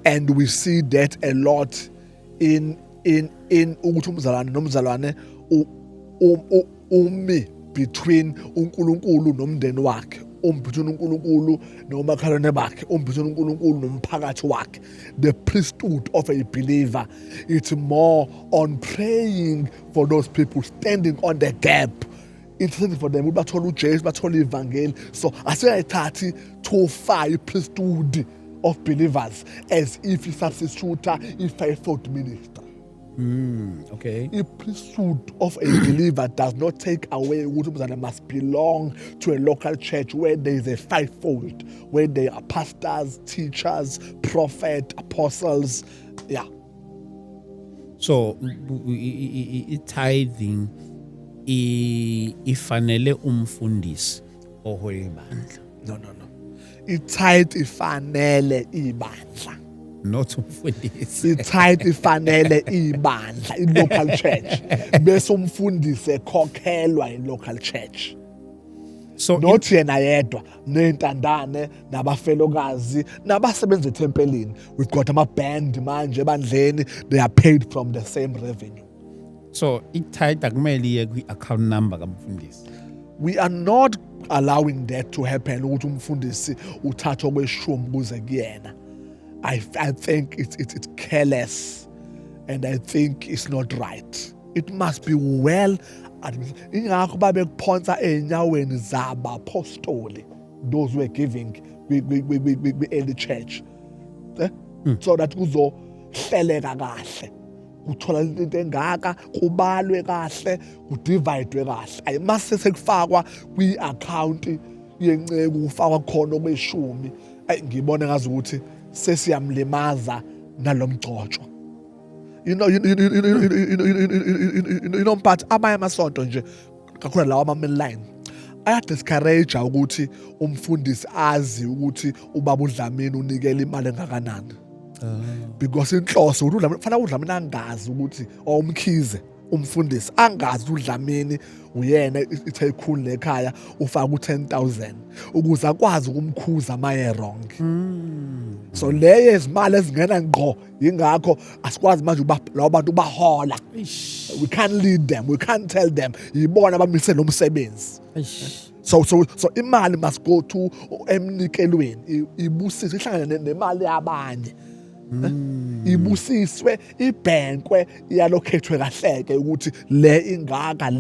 B: and we see that a lot in ukuthi umzalwane nomzalwane umi between uNkulunkulu nomndeni wakhe, between uNkulunkulu nomakhalwane bakhe, between uNkulunkulu nomphakathi wakhe. The priesthood of a believer, it's more on praying for those people, standing on the gap, interceding for them. Bathola uJesu, bathola ivangeli. So asingayithathi too far i-priesthood of believers as if i-substitute i-fivefold ministry.
A: Okay.
B: The priesthood of a believer does not take away that they must belong to a local church where there is a fivefold, where there are pastors, teachers, prophets, apostles. Yeah.
A: So tithing ifanele umfundisi ohola ibandla.
B: No. Itithe ifanele ibandla.
A: Not umfundisi.
B: Itithe ifanele ibandla, i-local church. Bese umfundisi ekhokhelwa i-local church.
A: So
B: not yena yedwa, nentandane, nabafelokazi, nabasebenza ethempelini. We've got ama-band manje ebandleni, they are paid from the same revenue.
A: So itithe akumele iye kwi-account number kamfundisi.
B: We are not allowing that to happen ukuthi umfundisi uthatha okweshumi kuze kuyena. I think it's careless, and I think it's not right. It must be well administered. Ingakho babekuphonsa enyaweni zabapostoli, those who were giving we early church, so that kuzohleleka kahle, kuthola into engaka, kubalwe kahle, kudividwe kahle. Ayimase sekufakwa kwi-account yenceku, kufakwa khona okweshumi. Ngibone ngazi ukuthi sesiyamlimaza nalomgcotshwa. You know mphathi amanye amasonto nje kakhulu lawa ama-mainline ayadiscourage ukuthi umfundisi azi ukuthi ubaba uDlamini unikela imali engakanani. Because inhloso kufanele uDlamini angazi ukuthi umkhize umfundisi angazi uDlamini uyena ithe ikhulu lekhaya ufaka u10,000 ukuze akwazi ukumkhuza maye wrong. So leye izimali ezingena ngqo, ingakho asikwazi manje labo bantu bahola. We can't lead them, we can't tell them yibona abamise lo msebenzi. So imali must go to emnikelweni, ibusiswe ihlangane nemali yabanye. Ibusiswe, ibhenkwe, iyalokhethwe kahleke ukuthi le ingaka.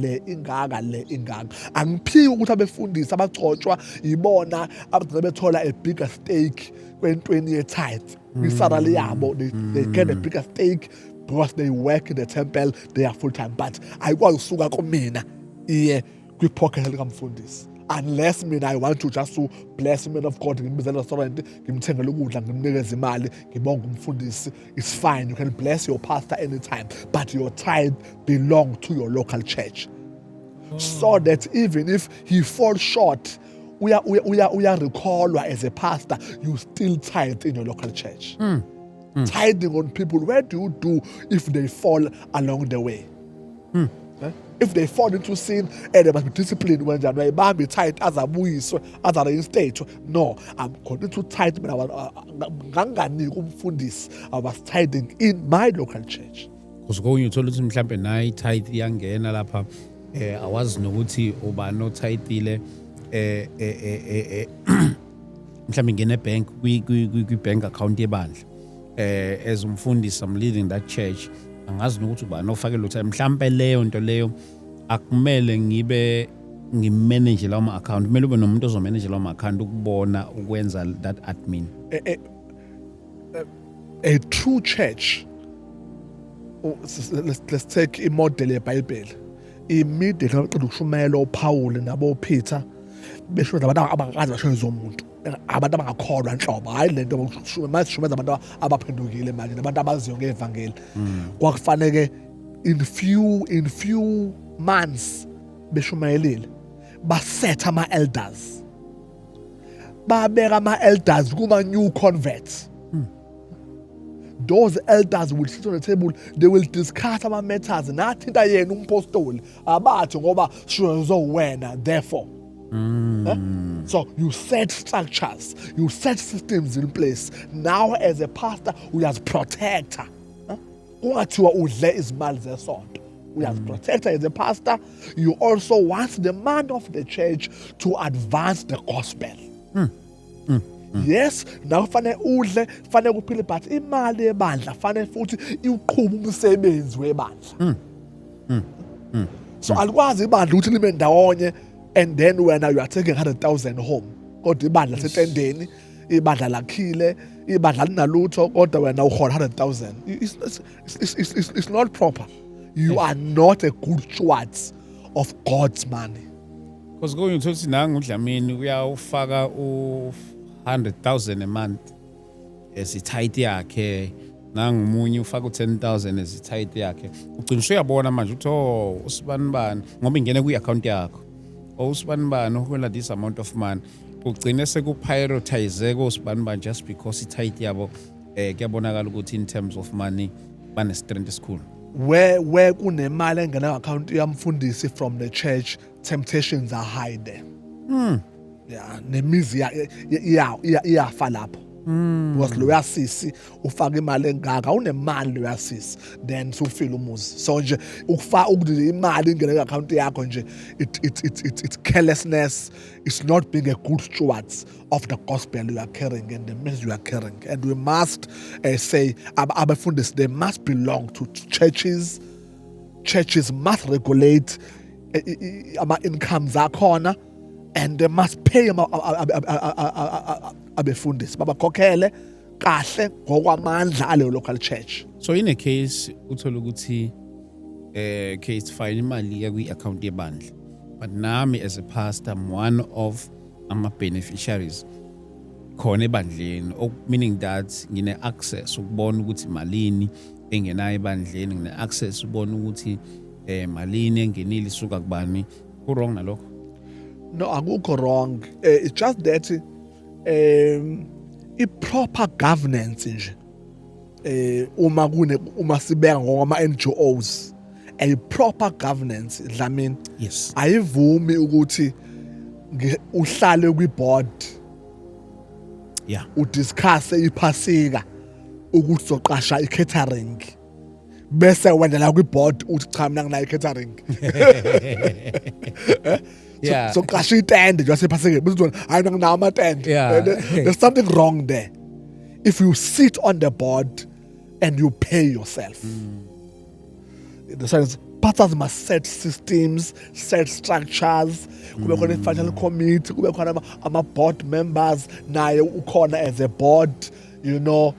B: Angiphiki ukuthi abefundisi abagcotshwa ibona abagcina bethola a bigger stake kwentweni ye-tithe. Kwi-salary yabo, they get a bigger stake because they work in the temple, they are full time. But ayikwazi ukusuka kumina iye kwi-pocket likamfundisi. Unless I want to just to bless man of God, ngimbiza restaurant, ngimthengele ukudla, ngimnikeze imali, ngibonga umfundisi, it's fine. You can bless your pastor anytime, but your tithe belongs to your local church. So that even if he falls short, we are recalled as a pastor, you still tithe in your local church. Tithing on people, where do you do if they fall along the way? If they fall into sin, they must be disciplined when they are not be tight as a voice, as a state. No, I'm going to tithe when I was tithing in my local church.
A: Because going to listen mhlambe nayi tithe yangena lapha awazi nokuthi uba no tithe ile mhlambe ngene bank kwi bank account yebandla as umfundisi I'm leading that church. Angazi ukuthi uba nofake lo time mhlambe leyo nto leyo akumele ngibe ngimanage lawo ma account, kumele ube nomuntu ozomanage lawo ma account ukubona ukwenza that admin.
B: A true church, let's take imodel yeBhayibheli. Immediately uqeda ukushumayela uPaul nabo Peter beshumeza abantu abangakazi bashumeza umuntu, abantu abangakholwa nhlobo, hayi lento masishumeza abantu abaphendukile manje nabantu abaziyo ngevangeli. Kwakufanele in few months beshumayelile basetha ama-elders, babeka ama-elders kuma-new converts. Those elders will sit on the table, they will discuss ama-matters. Nathi into yena umpostoli abathi ngoba sizowena therefore. So you set structures, you set systems in place. Now as a pastor, we as protector. Kungathiwa udle izimali zesonto. We as protector, as a pastor, you also want the man of the church to advance the gospel. Yes, now fanele udle, fanele kuphile, but imali yebandla fanele futhi iqhube umsebenzi webandla. So alikwazi ibandla ukuthi lime ndawonye and then when you are taking 100,000 home. Kodwa ibandla setendeni, ibandla lakhile, ibandla linalutho kodwa wena uhola 100,000. It's not proper. You are not a good steward of God's money.
A: Because going to Sinang Udlamini, we are ufaka 100,000 a month as itithe yakhe, nangumunye ufaka 10,000 as itithe yakhe. Uqiniswe uyabona manje uthi usibanibani ngoba ingene kwi-account yakho. Usibanibani uhola this amount of money. Ugcine sekuprioritize usibanibani just because itithe yabo kuyabonakala ukuthi in terms of money bane strength school.
B: Where kunemali engena account yamfundisi from the church, temptations are high there. Yeah, nemizi iyafa lapho. Because lo yasisi ufaka imali engaka unemali lo yasisi then sufile umuzi. So nje ukufaka ukuthi imali ingene account yakho nje it's carelessness. It's not being a good steward of the gospel you are carrying and the message you are carrying. And we must say abafundisi, they must belong to churches. Churches must regulate ama incomes akhona and they must pay abefundisi babakhokhele kahle ngokwamandla ale local church.
A: So in a case uthola ukuthi case fine imali ya kwi-account yebandla, but nami as a pastor I'm one of ama-beneficiaries khona ebandleni, meaning that ngine access ukubona ukuthi malini engenayo ebandleni, ngine access ubona ukuthi malini engenile isuka kubani. Ku wrong nalokho?
B: No, akukho wrong. It's just that i-proper governance nje uma sibeka ngokama NGOs, a proper governance Dlamini,
A: yes,
B: ayivumi ukuthi uhlale kwi-board udiscuss iphasika ukuthi soqasha i-catering bese wena la kwi-board uthi cha mina nginayo i-catering. So qasha itende nje wasephaseke bese hayi nginawo amatende. There's something wrong there if you sit on the board and you pay yourself. The sense pastors must set systems, set structures. Kube khona i-financial committee, kube khona ama-board members naye ukhona as a board, you know.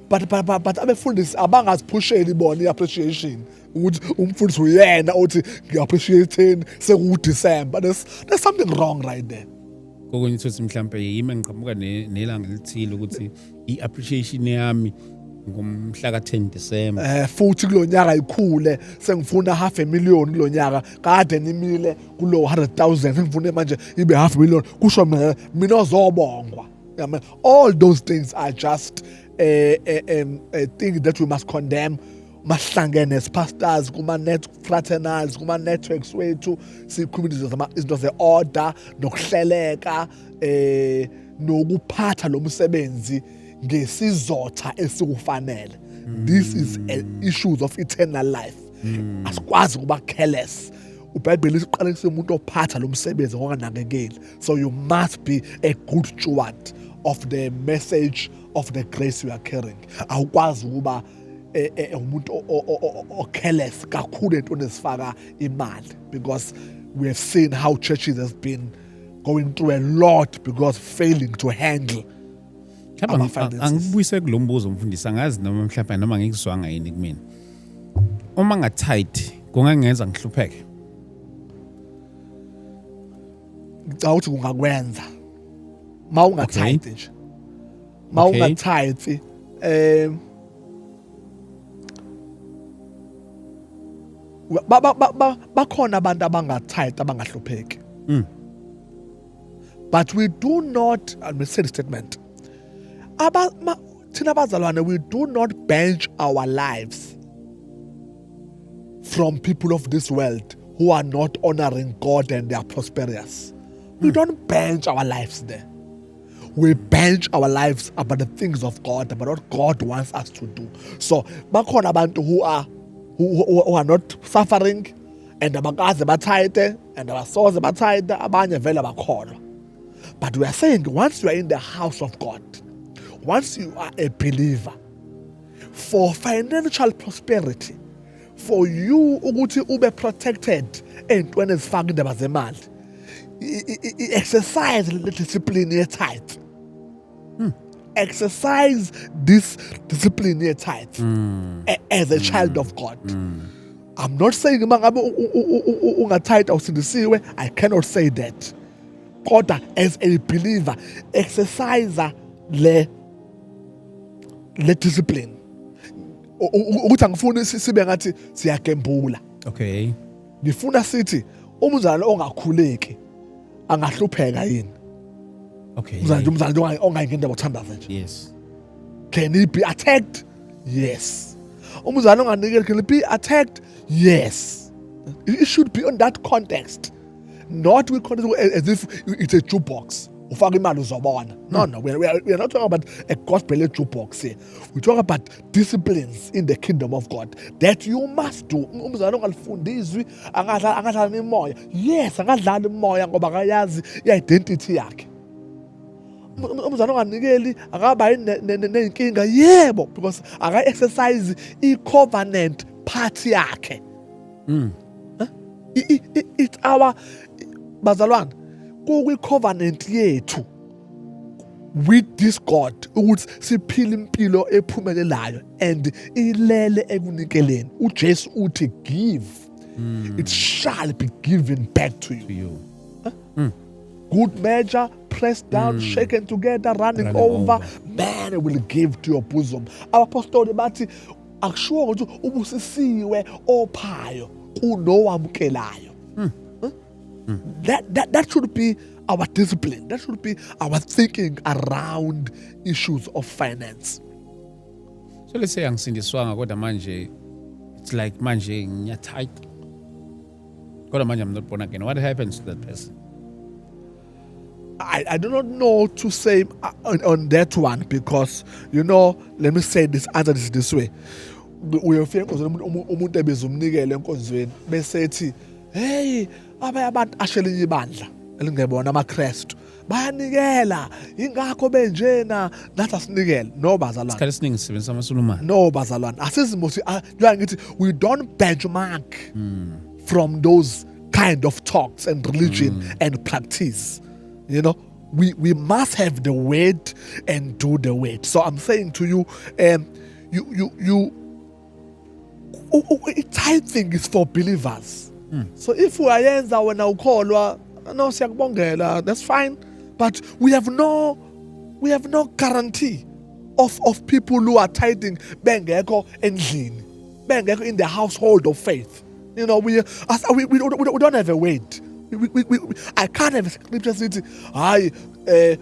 B: But abefundisi abangaziphusheli bona i-appreciation ukuthi umfundisi uyena uthi ngi-appreciate sekuDecember. There's something wrong right there.
A: Kokunye ukuthi mhlambe yimi ngiqhamuka nelanga lithile ukuthi i-appreciation yami ngomhla ka-10 December.
B: Futhi kulonyaka ikhule sengifuna 500,000 kulonyaka kade nimile kulo 100,000 sengifuna manje ibe 500,000 kusho mina ozobongwa. All those things are just a thing that we must condemn. Mahlangene as pastors kuma fraternals kuma networks wethu sikhulumisa izinto ze-order nokuhleleka nokuphatha lo msebenzi ngesizotha esikufanele. This is issues of eternal life. Asikwazi kuba careless. uBhayibheli isiqalekise umuntu ophatha lo msebenzi ngokanakekeli. So you must be a good steward of the message of the grace you are carrying. Awukwazi ukuba umuntu careless kakhulu entweni ezifaka imali, because we have seen how churches has been going through a lot because failing to handle.
A: Angibuyise kulombuzo mfundisi, angazi noma mhlawumbe noma ngikuzwanga yini kumina. Uma ngathaythi kungangenza ngihlupheke.
B: ngicabanga ukuthi kungakwenza ma ungatithe nje ma
A: Okay.
B: ungatithe bakhona abantu abangatithe abangahlupheki. But we do not, let me say the statement, thina bazalwane, we do not bench our lives from people of this world who are not honoring God and they are prosperous. We don't bench our lives there. We bench our lives about the things of God, about what God wants us to do. So, bakhona abantu who are not suffering and abakaze batithe and abasoze batithe abanye vele bakholwa. But we are saying once you are in the house of God, once you are a believer, for financial prosperity, for you ukuthi ube protected entweni ezifaka indaba zemali, exercise the discipline ye-tithe. Exercise this discipline ye-tithe as a child of God. I'm not saying mangabe ungatithe awusindisiwe. I cannot say that. Kodwa as a believer, exercise le discipline. Ukuthi angifuni sibe ngathi siyagembula.
A: Okay.
B: Ngifuna sithi umzali ongakhuleki angahlupheka yini?
A: Okay.
B: Umzali ongayingenda bothandaza nje.
A: Yes.
B: Can he be attacked? Yes. Umzali onganikeli, can he be attacked? Yes. It should be on that context. Not with context as if it's a jukebox. Ufaka imali uzobona. No. We are not talking about a gospel jukebox here. We talk about disciplines in the kingdom of God that you must do. Umzali ongalifundizwi angadlala imoya. Yes, angadlala imoya ngoba akayazi i-identity yakhe. Umzali onganikeli akaba nenkinga, yebo, because aka-exercise i-covenant part yakhe. It's our bazalwane kwi-covenant yethu with this God ukuthi siphile impilo ephumelelayo and ilele ekunikeleni. uJesu uthi give, it shall be given back to you. Good measure, pressed down, shaken together, running over, man will give to your bosom. Abapostoli bathi akushiwo ukuthi ubusisiwe ophayo kunowamukelayo. That should be our discipline. That should be our thinking around issues of finance.
A: So let's say angisindiswanga kodwa manje it's like manje ngiyatithe. Kodwa manje I'm not born again. What happens to that person?
B: I do not know to say on that one because, let me say this, answer this way. Uyofika enkonzweni umuntu ebezumnikele enkonzweni bese ethi, hey, abanye abantu ashele ibandla elingebona amaKristu bayanikela ingakho benjena nathi asinikele. No bazalwane.
A: Isikhathi esiningi sisebenzisa amaSulumane.
B: No bazalwane. Asizimuthi ngithi we don't benchmark from those kind of talks and religion and practice. We must have the word and do the word. So I'm saying to you, tithing is for believers. So if uyayenza wena ukholwa, no siyakubongela, that's fine. But we have no guarantee of people who are tithing bengekho endlini, bengekho in the household of faith. We don't have a word. I can't have a scripture sithi hayi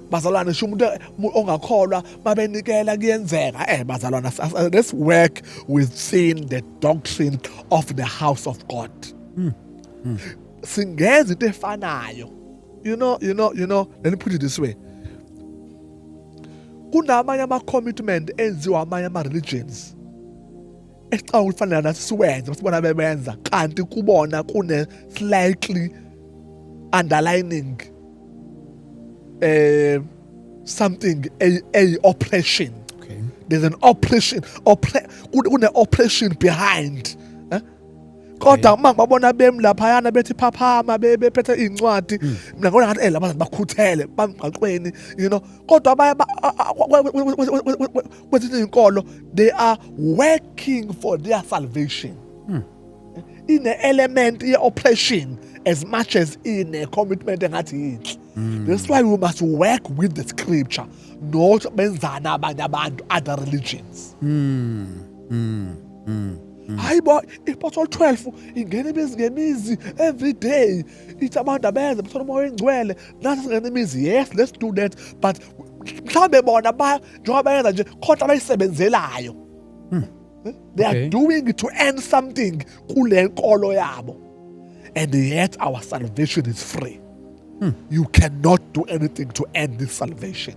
B: bazalwane sho umuntu ongakholwa mabenikela kuyenzeka. Bazalwane, let's work within the doctrine of the house of God. Singenza into efanayo. Let me put it this way. Kunamanye ama-commitment enziwa amanye ama-religions esicabanga ukuthi fanele nathi siwenze sibona bebenza kanti kubona kune-slightly underlining something, a oppression.
A: Okay.
B: There's an oppression, oppression behind. Kodwa uma ngibabona bemi laphayana bethi phaphama bephethe iy'ncwadi, mina ngibona ngathi laba bantu bakhuthele bamgaqweni, kodwa kwezinye iy'nkolo they are working for their salvation. ine-element ye-oppression as much as ine-commitment engathi yinhle. That's why we must work with the scripture, not benzana abanye abantu, other religions. Hayi bo, iPatrol 12 ingena imizi every day. Ithi abantu abenze bethole umoya engcwele. Nathi singena imizi, yes, let's do that. But mhlawumbe bona njengoba bayenza nje kodwa abayisebenzelayo. They are doing it to earn something kule nkolo yabo. And yet our salvation is free. You cannot do anything to earn this salvation.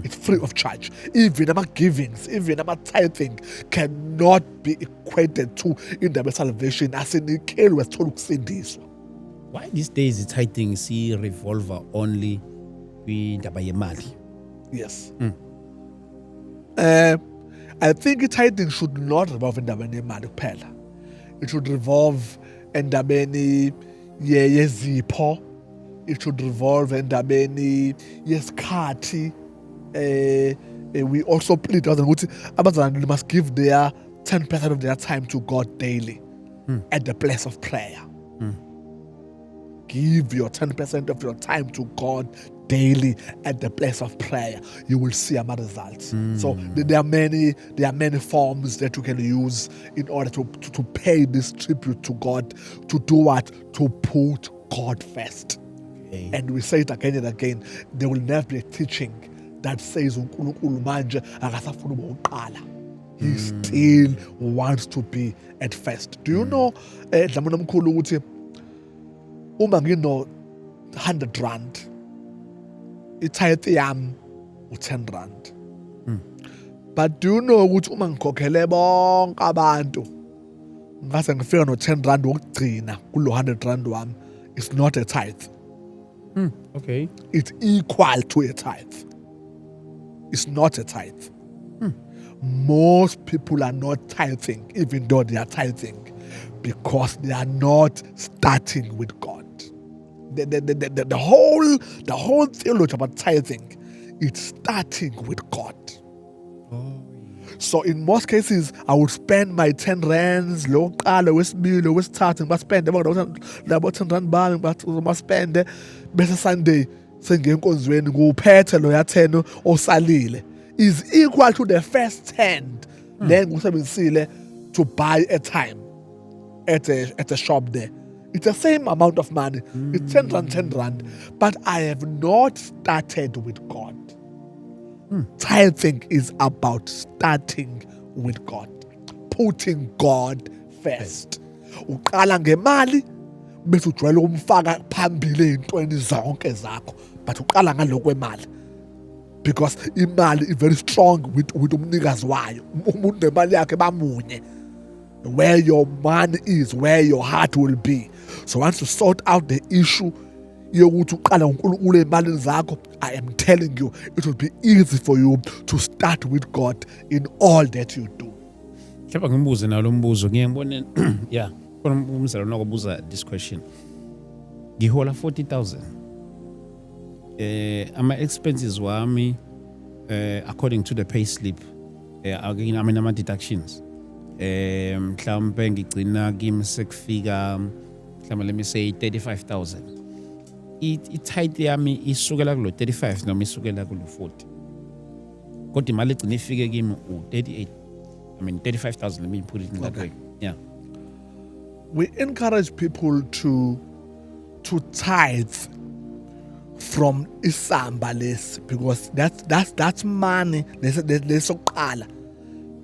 B: It's free of charge. Even our givings, even our tithing cannot be equated to in the salvation as in the case was told ukusindiswa.
A: Why these days the tithing see revolver only kwindaba yemali?
B: Yes. I think tithing should not revolve endabeni yemali kuphela. It should revolve endabeni yezipho. It should revolve endabeni yesikhathi. We also plead ukuthi abazalwane must give their 10% of their time to God daily at the place of prayer. Give your 10% of your time to God daily at the place of prayer. You will see our results. So there are many forms that you can use in order to pay this tribute to God. To do what? To put God first.
A: Okay.
B: And we say it again and again. There will never be a teaching that says uNkulunkulu manje akasafuna ukuqala. He still wants to be at first. Do you know, Dlamini omkhulu ukuthi uma ngino 100 rand, itithe yami u10 rand. But do you know ukuthi uma ngikhokhele bonke abantu ngase ngifika no10 rand wokugcina kulo 100 rand wami, it's not a tithe.
A: Okay.
B: It's equal to a tithe. It's not a tithe. Most people are not tithing, even though they are tithing, because they are not starting with God. The whole theology about tithing, it's starting with God. So in most cases, I would spend my 10 rands, loqala wesibili wesithathu ngibaspende labo 10 rand bami ngibaspende bese Sunday sengenkonzweni kuphethe lo ya 10 osalile is equal to the first 10 then ngusebenzisile to buy a time at a shop there. It's the same amount of money. It's 10 rand, but I have not started with God. Tithing is about starting with God, putting God first. Uqala ngemali bese ujwayele ukumfaka phambili ezintweni zonke zakho, but uqala ngalokho emali because imali is very strong with umnikazi wayo. Umuntu nemali yakhe bamunye. Where your money is, where your heart will be. So once you sort out the issue yokuthi uqala uNkulunkulu emalini zakho, I am telling you, it will be easy for you to start with God in all that you do.
A: Mhlawumbe ngimbuze nalo mbuzo ngiyengibona yeah, khona umzalo nokubuza this question. Ngihola 40,000. Ama expenses wami according to the pay slip ama deductions. Mhlawumbe ngigcina kimi sekufika mhlawumbe let me say 35,000. Itithe yami isukela kulo 35 noma isukela kulo 40. Kodwa imali egcina ifike kimi u38. I mean 35,000, let me put it in that way. Yeah.
B: We encourage people to tithe from isamba lesi because that's money lesoqala,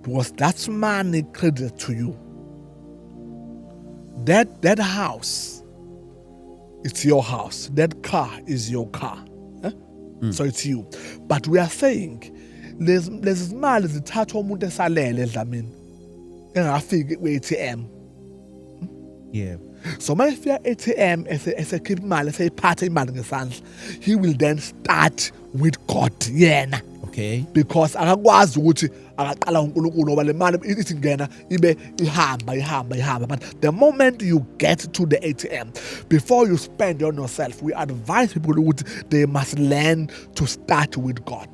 B: because that's money credited to you. That house, it's your house. That car is your car. So it's you. But we are saying there's imali zithathwa umuntu esalele Dlamini engafiki ku-ATM.
A: Yeah.
B: So when if your ATM esekhipha imali eseyiphatha imali ngesandla, he will then start with God yena.
A: Okay.
B: Because akakwazi ukuthi akaqala uNkulunkulu ngoba le mali ithi ngena ibe ihamba. But the moment you get to the ATM, before you spend on yourself, we advise people ukuthi they must learn to start with God.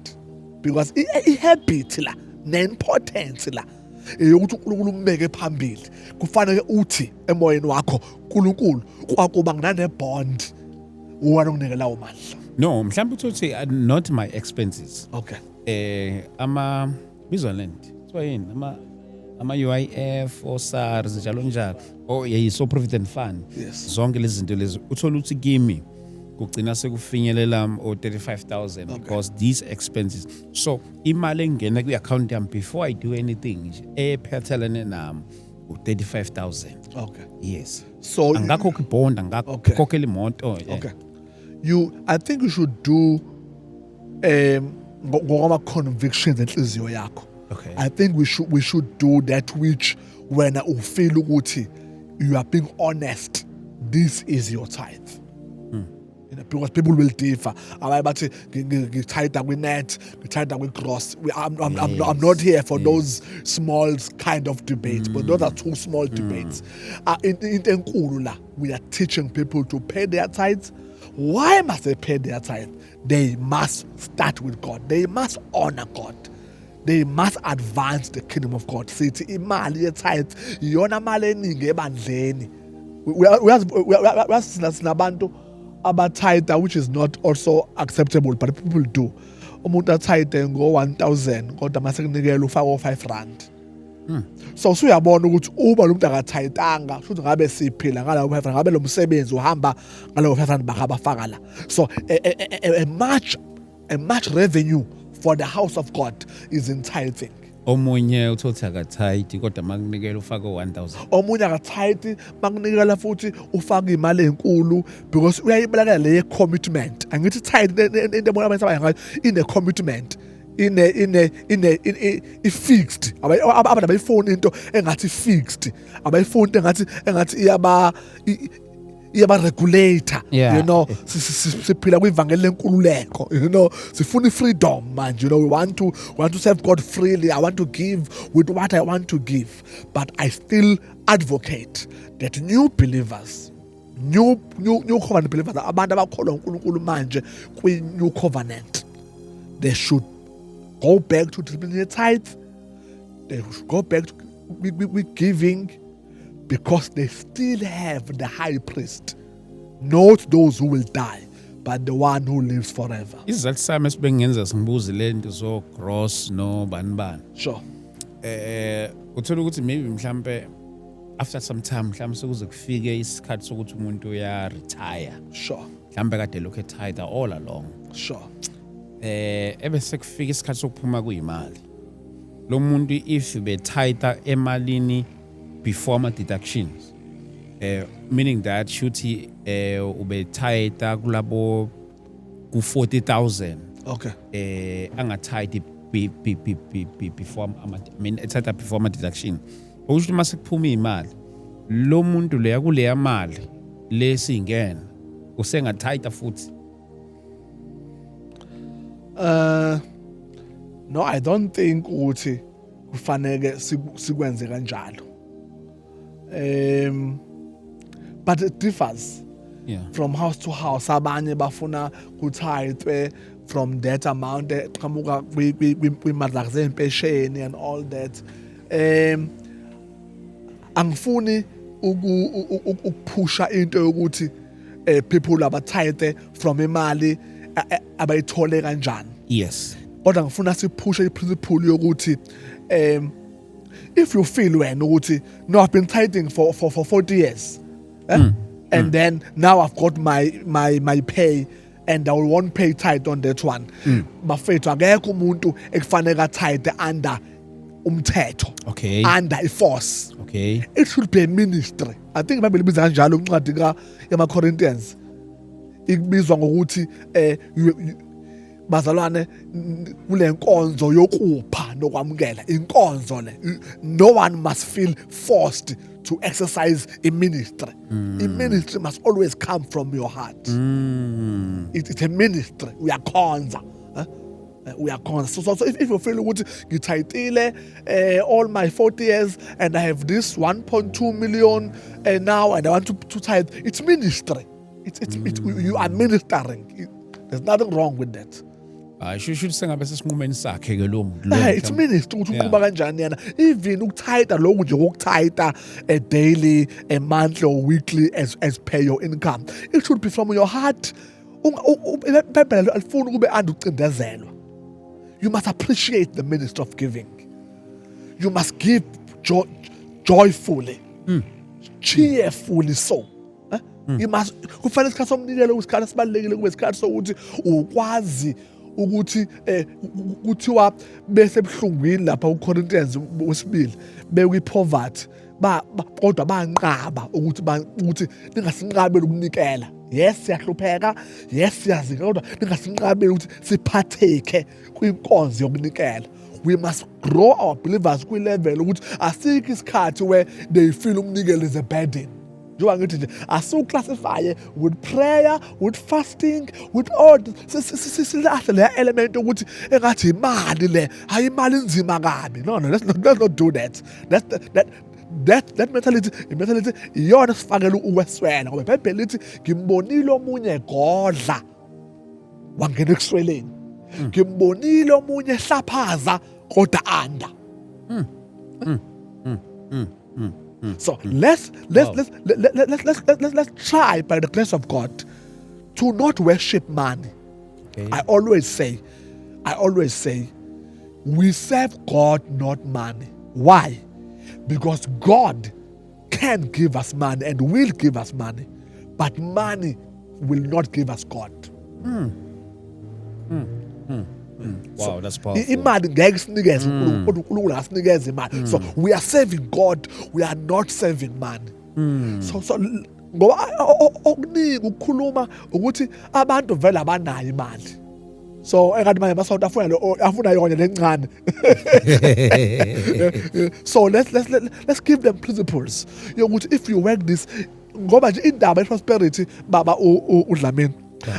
B: Because i-habit la, ne-importance la, eyokuthi uNkulunkulu umbeke phambili. Kufanele uthi emoyeni wakho uNkulunkulu kwakuba nginane-bond wona unginike lawo mandla.
A: No, mhlawumbe uthi not my expenses.
B: Okay.
A: Bizwa lento. Kuthiwa yini? Ama UIF or SARS njalo njalo. So Provident Fund.
B: Yes.
A: Zonke lezi zinto lezi uthola ukuthi kimi kugcina sekufinyelela o 35,000 because these expenses. So imali engena kwi-account yami before I do anything nje ephathelene nami u 35,000.
B: Okay.
A: Yes.
B: So
A: Angakho kubonda ngakhokhela imoto.
B: Okay. I think you should do ngokama convictions enhliziyo yakho.
A: Okay.
B: I think we should do that which when you feel ukuthi you are being honest, this is your tithe. You know, because people will differ. Abaye bathi ngitithe kwi-net, ngitithe kwi-gross. I'm not here for those small kind of debates, but those are two small debates. Into enkulu la, we are teaching people to pay their tithes. Why must they pay their tithe? They must start with God. They must honor God. They must advance the kingdom of God. Sithi imali ye-tithe iyona mali eningi ebandleni. We sinabantu abatithe, which is not also acceptable, but people do. Umuntu atithe ngo-1,000 kodwa mase kunikela ufaka o-5 rand. So uyabona ukuthi uma lo muntu akathayitanga futhi ngabe siphila ngalawo 5 rand, ngabe lo msebenzi uhamba ngalawo 5 rand bakabafaka la. So a much revenue for the house of God is in tithing.
A: Omunye uthothi akatithe kodwa makunikela ufaka 1,000.
B: Omunye akatithe makunikela futhi ufaka imali enkulu because uyayibaleka le commitment. Angithi tithe into ebona abantu abaya ngayo ine commitment. In fixed abantu abayifoni into engathi fixed, abayifoni engathi iyaba regulator.
A: Yeah.
B: You know, siphila kwivangeli lenkululeko, you know, sifuna freedom manje, you know, we want to serve God freely. I want to give with what I want to give, but I still advocate that new believers, new covenant believers, abantu abakholwa uNkulunkulu manje kwi new covenant, they should go back to the tithe. They should go back to with giving, because they still have the high priest, not those who will die, but the one who lives forever.
A: Isizathu sami esibengenza singibuze lento so gross no bani.
B: Sure.
A: Uthola ukuthi maybe mhlambe after some time mhlambe sekuze kufike isikhathi sokuthi umuntu uya retire.
B: Sure.
A: Mhlambe kade lokho etithe all along.
B: Sure.
A: Ebese kufika isikhathi sokuphuma kuyimali. Lo muntu if betithe emalini before ama deductions, meaning that shuthi ubetithe kulabo ku 40,000.
B: Okay.
A: Angatithe before etithe before ama deduction. Okusho mase kuphuma imali, lo muntu leya kuleya mali lesingena usengatithe futhi.
B: No, I don't think ukuthi kufanele sikwenze kanjalo. But it differs.
A: Yeah.
B: From house to house. Abanye bafuna kutithe from that amount qhamuka kwimali zempesheni and all that. Angifuni ukupusha into yokuthi people abatithe from imali abayithole kanjani.
A: Yes.
B: Kodwa ngifuna siphushe iprinciple yokuthi if you feel wena ukuthi no, I've been tithing for 40 years, and then now I've got my pay and I won't pay tithe on that one. Bafethu akekho umuntu ekufanele atithe under umthetho.
A: Okay.
B: Under a force.
A: Okay.
B: It should be a ministry. I think iBhayibheli libiza kanjalo uncwadi yama-Corinthians. Ikubizwa ngokuthi bazalwane kule nkonzo yokupha nokwamukela inkonzo le, no one must feel forced to exercise a ministry. A ministry must always come from your heart. It's a ministry. We are konza. We are konza. So if you feel ukuthi ngitithile all my 40 years and I have this 1.2 million now and I want to tithe, it's ministry. You are ministering. There's nothing wrong with that.
A: Should sengabe sesinqumeni sakhe ke lo muntu.
B: It's ministry ukuthi uqhuba kanjani yena. Even ukutitha lokhu nje ukutitha a daily, a monthly or weekly as per your income. It should be from your heart. iBhayibheli alifuni kube anducindezelwa. You must appreciate the ministry of giving. You must give joyfully, cheerfully so. You must kufanele isikhathi somnikelo usikhathi sibalekile kube isikhathi sokuthi ukwazi ukuthi kuthiwa bese ebuhlungwini lapha uCorinthians wesibili bekwipoverty kodwa banqaba ukuthi ningasinqabeli ukunikela. Yes siyahlupheka, yes siyazika kodwa ningasinqabeli ukuthi siphatheke kwinkonzo yokunikela. We must grow our believers kwi-level ukuthi asikho isikhathi where they feel umnikelo is a burden. Njengoba ngithi nje asiwuclassifye with prayer, with fasting, with all silahle le element ukuthi engathi imali le hayi imali inzima kabi. No, let's not do that. That mentality iyona sifakela ukweswela ngoba iBhayibheli lithi ngimbonile omunye egodla wangena ekusweleni. Ngimbonile omunye ehlaphaza kodwa anda. So let's try by the grace of God to not worship money.
A: Okay.
B: I always say we serve God, not money. Why? Because God can give us money and will give us money, but money will not give us God.
A: Wow, that's powerful.
B: Imali ngeke sinikeze uNkulunkulu asinikeze imali. So we are serving God, we are not serving money. So ngoba okuningi ukukhuluma ukuthi abantu vele abanayo imali. So engathi manje amaSouth afuna yona lencane. So let's give them principles. Yokuthi if you work this ngoba nje indaba prosperity baba uDlamini.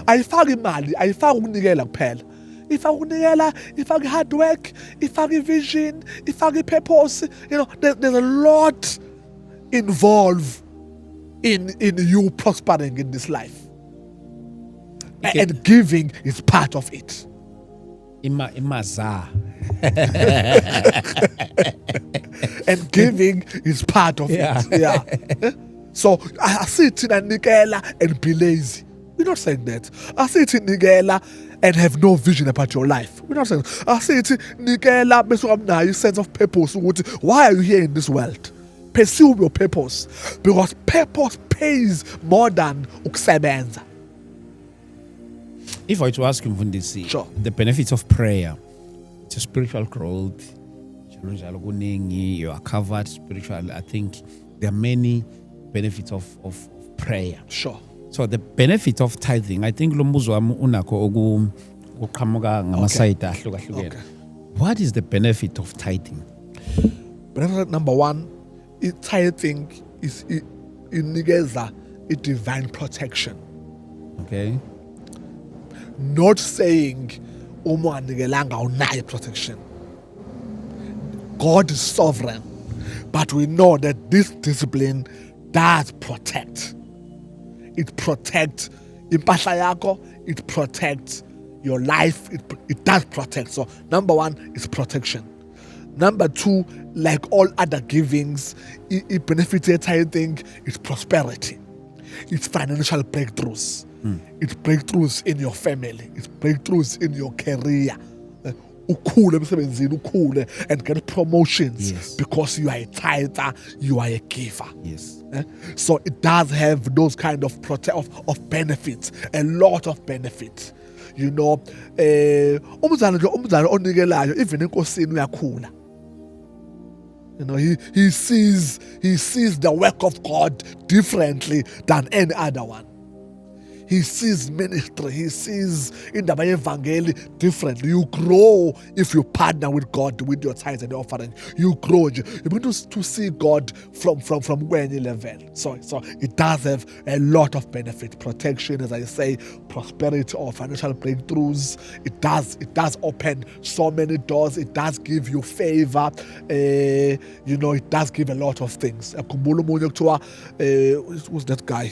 B: Ayifaki imali, ayifaki ukunikela kuphela. Ifaki ukunikela, ifaki hard work, ifaki vision, ifaki purpose. You know, there's a lot involved in you prospering in this life. And giving is part of it.
A: Imaza.
B: And giving is part of it. Yeah. So I see it in nikela and be lazy. We're not saying that. I see it in nikela and have no vision about your life. We're not saying that. I see it in nikela besukamnayo sense of purpose. Why are you here in this world? Pursue your purpose, because purpose pays more than ukusebenza.
A: If I were to ask you, Mfundisi,
B: sure,
A: the benefits of prayer to spiritual growth, you are covered spiritually. I think there are many benefits of prayer.
B: Sure.
A: So the benefit of tithing, I think lombuzo wami unakho ukuqhamuka ngamasayida ahlukahlukene. What is the benefit of tithing?
B: Benefit number one, tithing is inikeza a divine protection.
A: Okay.
B: Not saying uma anikelanga unayo protection. God is sovereign, but we know that this discipline does protect. It protects impahla yakho, it protects your life, it does protect. So number one is protection. Number two, like all other givings, it benefits tithing, it's prosperity. It's financial breakthroughs. It's breakthroughs in your family. It's breakthroughs in your career. And get promotions, yes, because you are a tither, you are a giver.
A: Yes.
B: So it does have those kind of benefits, a lot of benefits. You know, umzali onikelayo even enkosini uyakhula. You know, he sees the work of God differently than any other one. He sees ministry, he sees indaba yevangeli differently. You grow if you partner with God with your tithes and offering. You grow. You begin to see God from any level. So it does have a lot of benefit. Protection, as I say, prosperity or financial breakthroughs. It does open so many doors. It does give you favor. You know, it does give a lot of things. Who's that guy?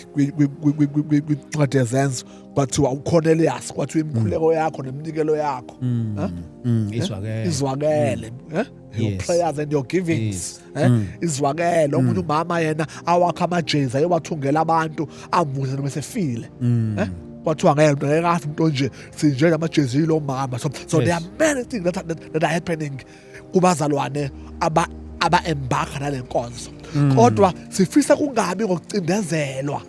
B: presents kwathiwa uCornelius kwathiwa imikhuleko yakho neminikelo yakho izwakele your
A: Yes.
B: prayers and your givings izwakele omunye umama yena awakha amajezi ayewathungela abantu ambuze noma sefile kwathiwa ngeke afi into nje sinje amajezi lo mama so there are many things that are happening kubazalwane aba embark nale nkonzo kodwa sifisa kungabi ngokucindezelwa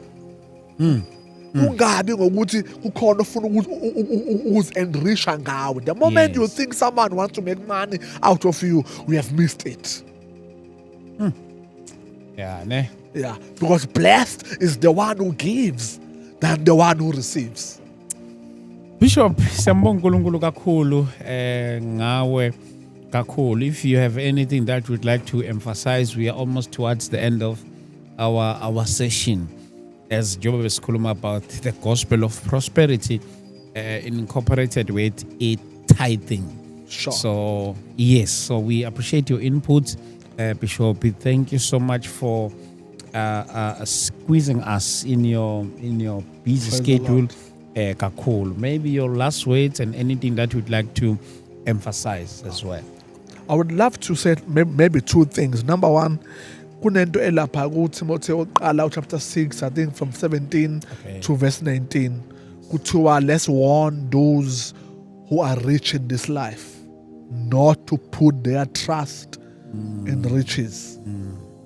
B: kungabi ngokuthi kukhona ofuna ukuzi-enrisha ngawe. The moment you think someone wants to make money out of you, we have missed it.
A: Yeah,
B: Because blessed is the one who gives than the one who receives.
A: Bishop, siyambonga uNkulunkulu kakhulu ngawe kakhulu. If you have anything that you'd like to emphasize, we are almost towards the end of our session. As Job was talking about the gospel of prosperity incorporated with a tithing.
B: Sure.
A: So yes, so we appreciate your input, Bishop. Thank you so much for squeezing us in your busy schedule. Kakhulu. Maybe your last words and anything that you'd like to emphasize as well.
B: I would love to say maybe two things. Number one, kunento elapha kuTimothy oqala chapter 6, I think from 17 to verse 19. Kuthiwa, let's warn those who are rich in this life not to put their trust in riches,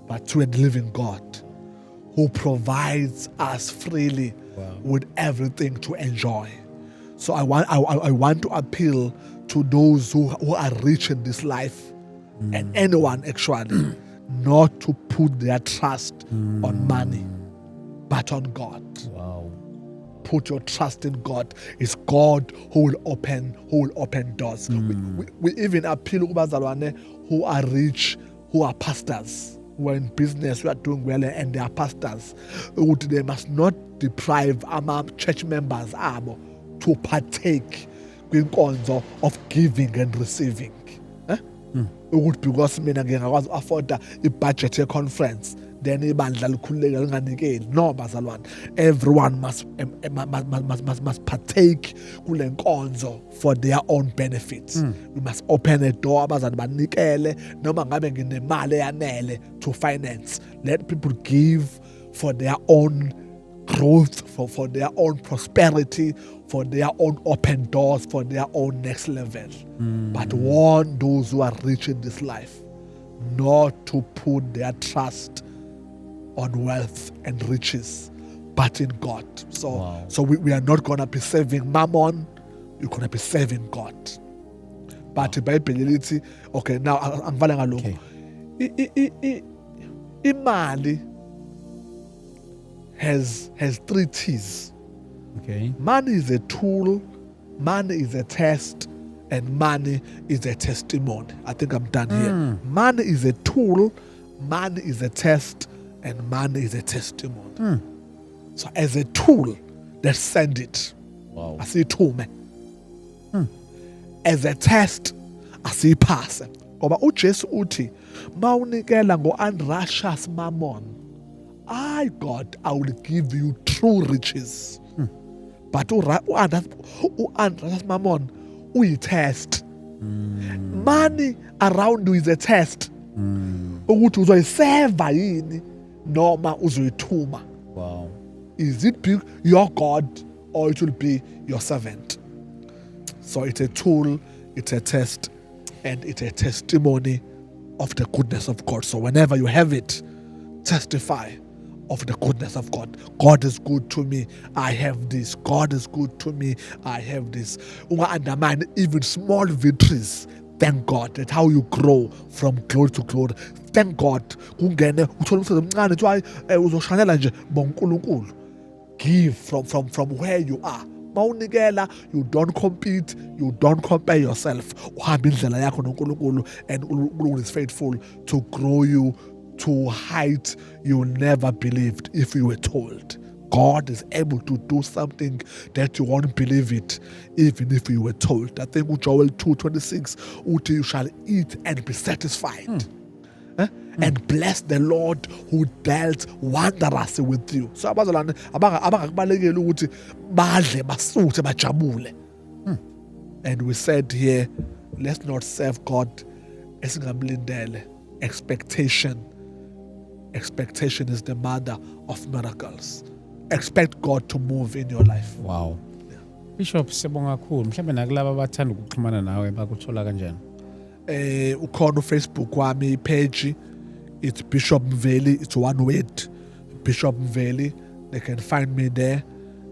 B: but to a living God who provides us freely with everything to enjoy. So I want to appeal to those who are rich in this life and anyone actually not to put their trust on money but on God.
A: Wow.
B: Put your trust in God. It's God who will open doors. We even appeal to bazalwane who are rich, who are pastors, who are in business, who are doing well, and they are pastors. They must not deprive our church members abo to partake kwinkonzo of giving and receiving. Because mina ngingakwazi afford i-budget ye-conference then ibandla likhululeke linganikeli. No, bazalwane, everyone must partake kule nkonzo for their own benefits. We must open a door, abazali banikele noma ngabe nginemali eyanele to finance. Let people give for their own growth, for their own prosperity, for their own open doors, for their own next level. But warn those who are rich in this life not to put their trust on wealth and riches, but in God. So we are not going to be serving mammon, we're going to be serving God. But iBhayibheli okay, now angivale ngalokho. Imali has 3 T's.
A: Okay.
B: Money is a tool, money is a test, and money is a testimony. I think I'm done here. Money is a tool, money is a test, and money is a testimony. So as a tool, let's send it.
A: Wow.
B: I see tool, man. As a test, I see pass. Ngoba uJesu uthi mawunikela ngo-unrighteous mammon, God, I will give you true riches. But u-unrighteous mammon uyi-test. Money around you is a test. Ukuthi uzoyiseva yini noma uzoyithuma.
A: Wow.
B: Is it be your God or it will be your servant? So it's a tool, it's a test, and it's a testimony of the goodness of God. So whenever you have it, testify of the goodness of God. God is good to me, I have this. God is good to me, I have this. Undermine even small victories. Thank God. That's how you grow from glory to glory. Thank God. Give from where you are. You don't compete, you don't compare yourself. And God is faithful to grow you to height you never believed if you were told. God is able to do something that you won't believe it, even if you were told. I think Joel 2:26, you shall eat and be satisfied. and bless the Lord who dealt wondrously with you. So abazalwane abangakabalekeli ukuthi badle basuthe bajabule. And we said here, let's not serve God esingamlindele. Expectation is the mother of miracles. Expect God to move in your life.
A: Wow. Bishop, siyabonga kakhulu. Mhlawumbe nakulabo abathanda ukuxhumana nawe bakuthola kanjani?
B: Ukhona uFacebook wami page, it's Bishop Mveli, it's one word, Bishop Mveli. They can find me there.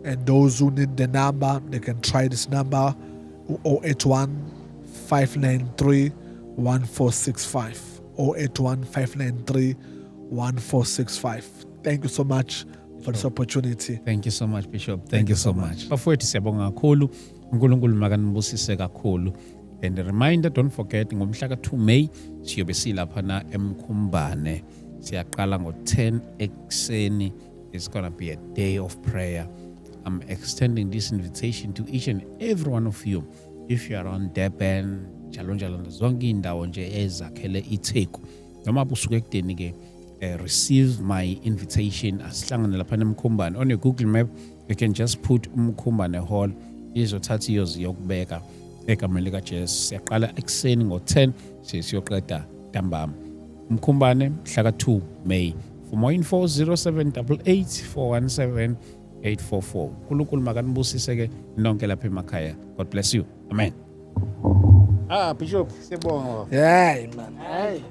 B: And those who need the number, they can try this number, 081-593-1465. 081-593-1465. Thank you so much for this opportunity.
A: Thank you so much, Bishop. Thank you so much. Bafowethu siyabonga kakhulu. uNkulunkulu makanibusise kakhulu. And a reminder, don't forget, ngomhla ka-2 May siyobe silaphana eMkhumbane. Siyaqala ngo-10 ekuseni. It's going to be a day of prayer. I'm extending this invitation to each and every one of you. If you are on Durban, njalo zonke indawo nje ezakhele iTheku. Noma busuke ekudeni ke receive my invitation. Asihlangane laphana eMkhumbane. On your Google map, you can just put uMkhumbane Hall. Izothatha iyozi yokubeka egameni likaJesu. Siyaqala ekuseni ngo-10 siyoqeda ntambama. Mkhumbane mhla ka-2 May. For more info 0788 417 844. uNkulunkulu makanibusise ke nonke lapha emakhaya. God bless you. Amen. Bishop, siyabonga.
B: Hey man. Hey.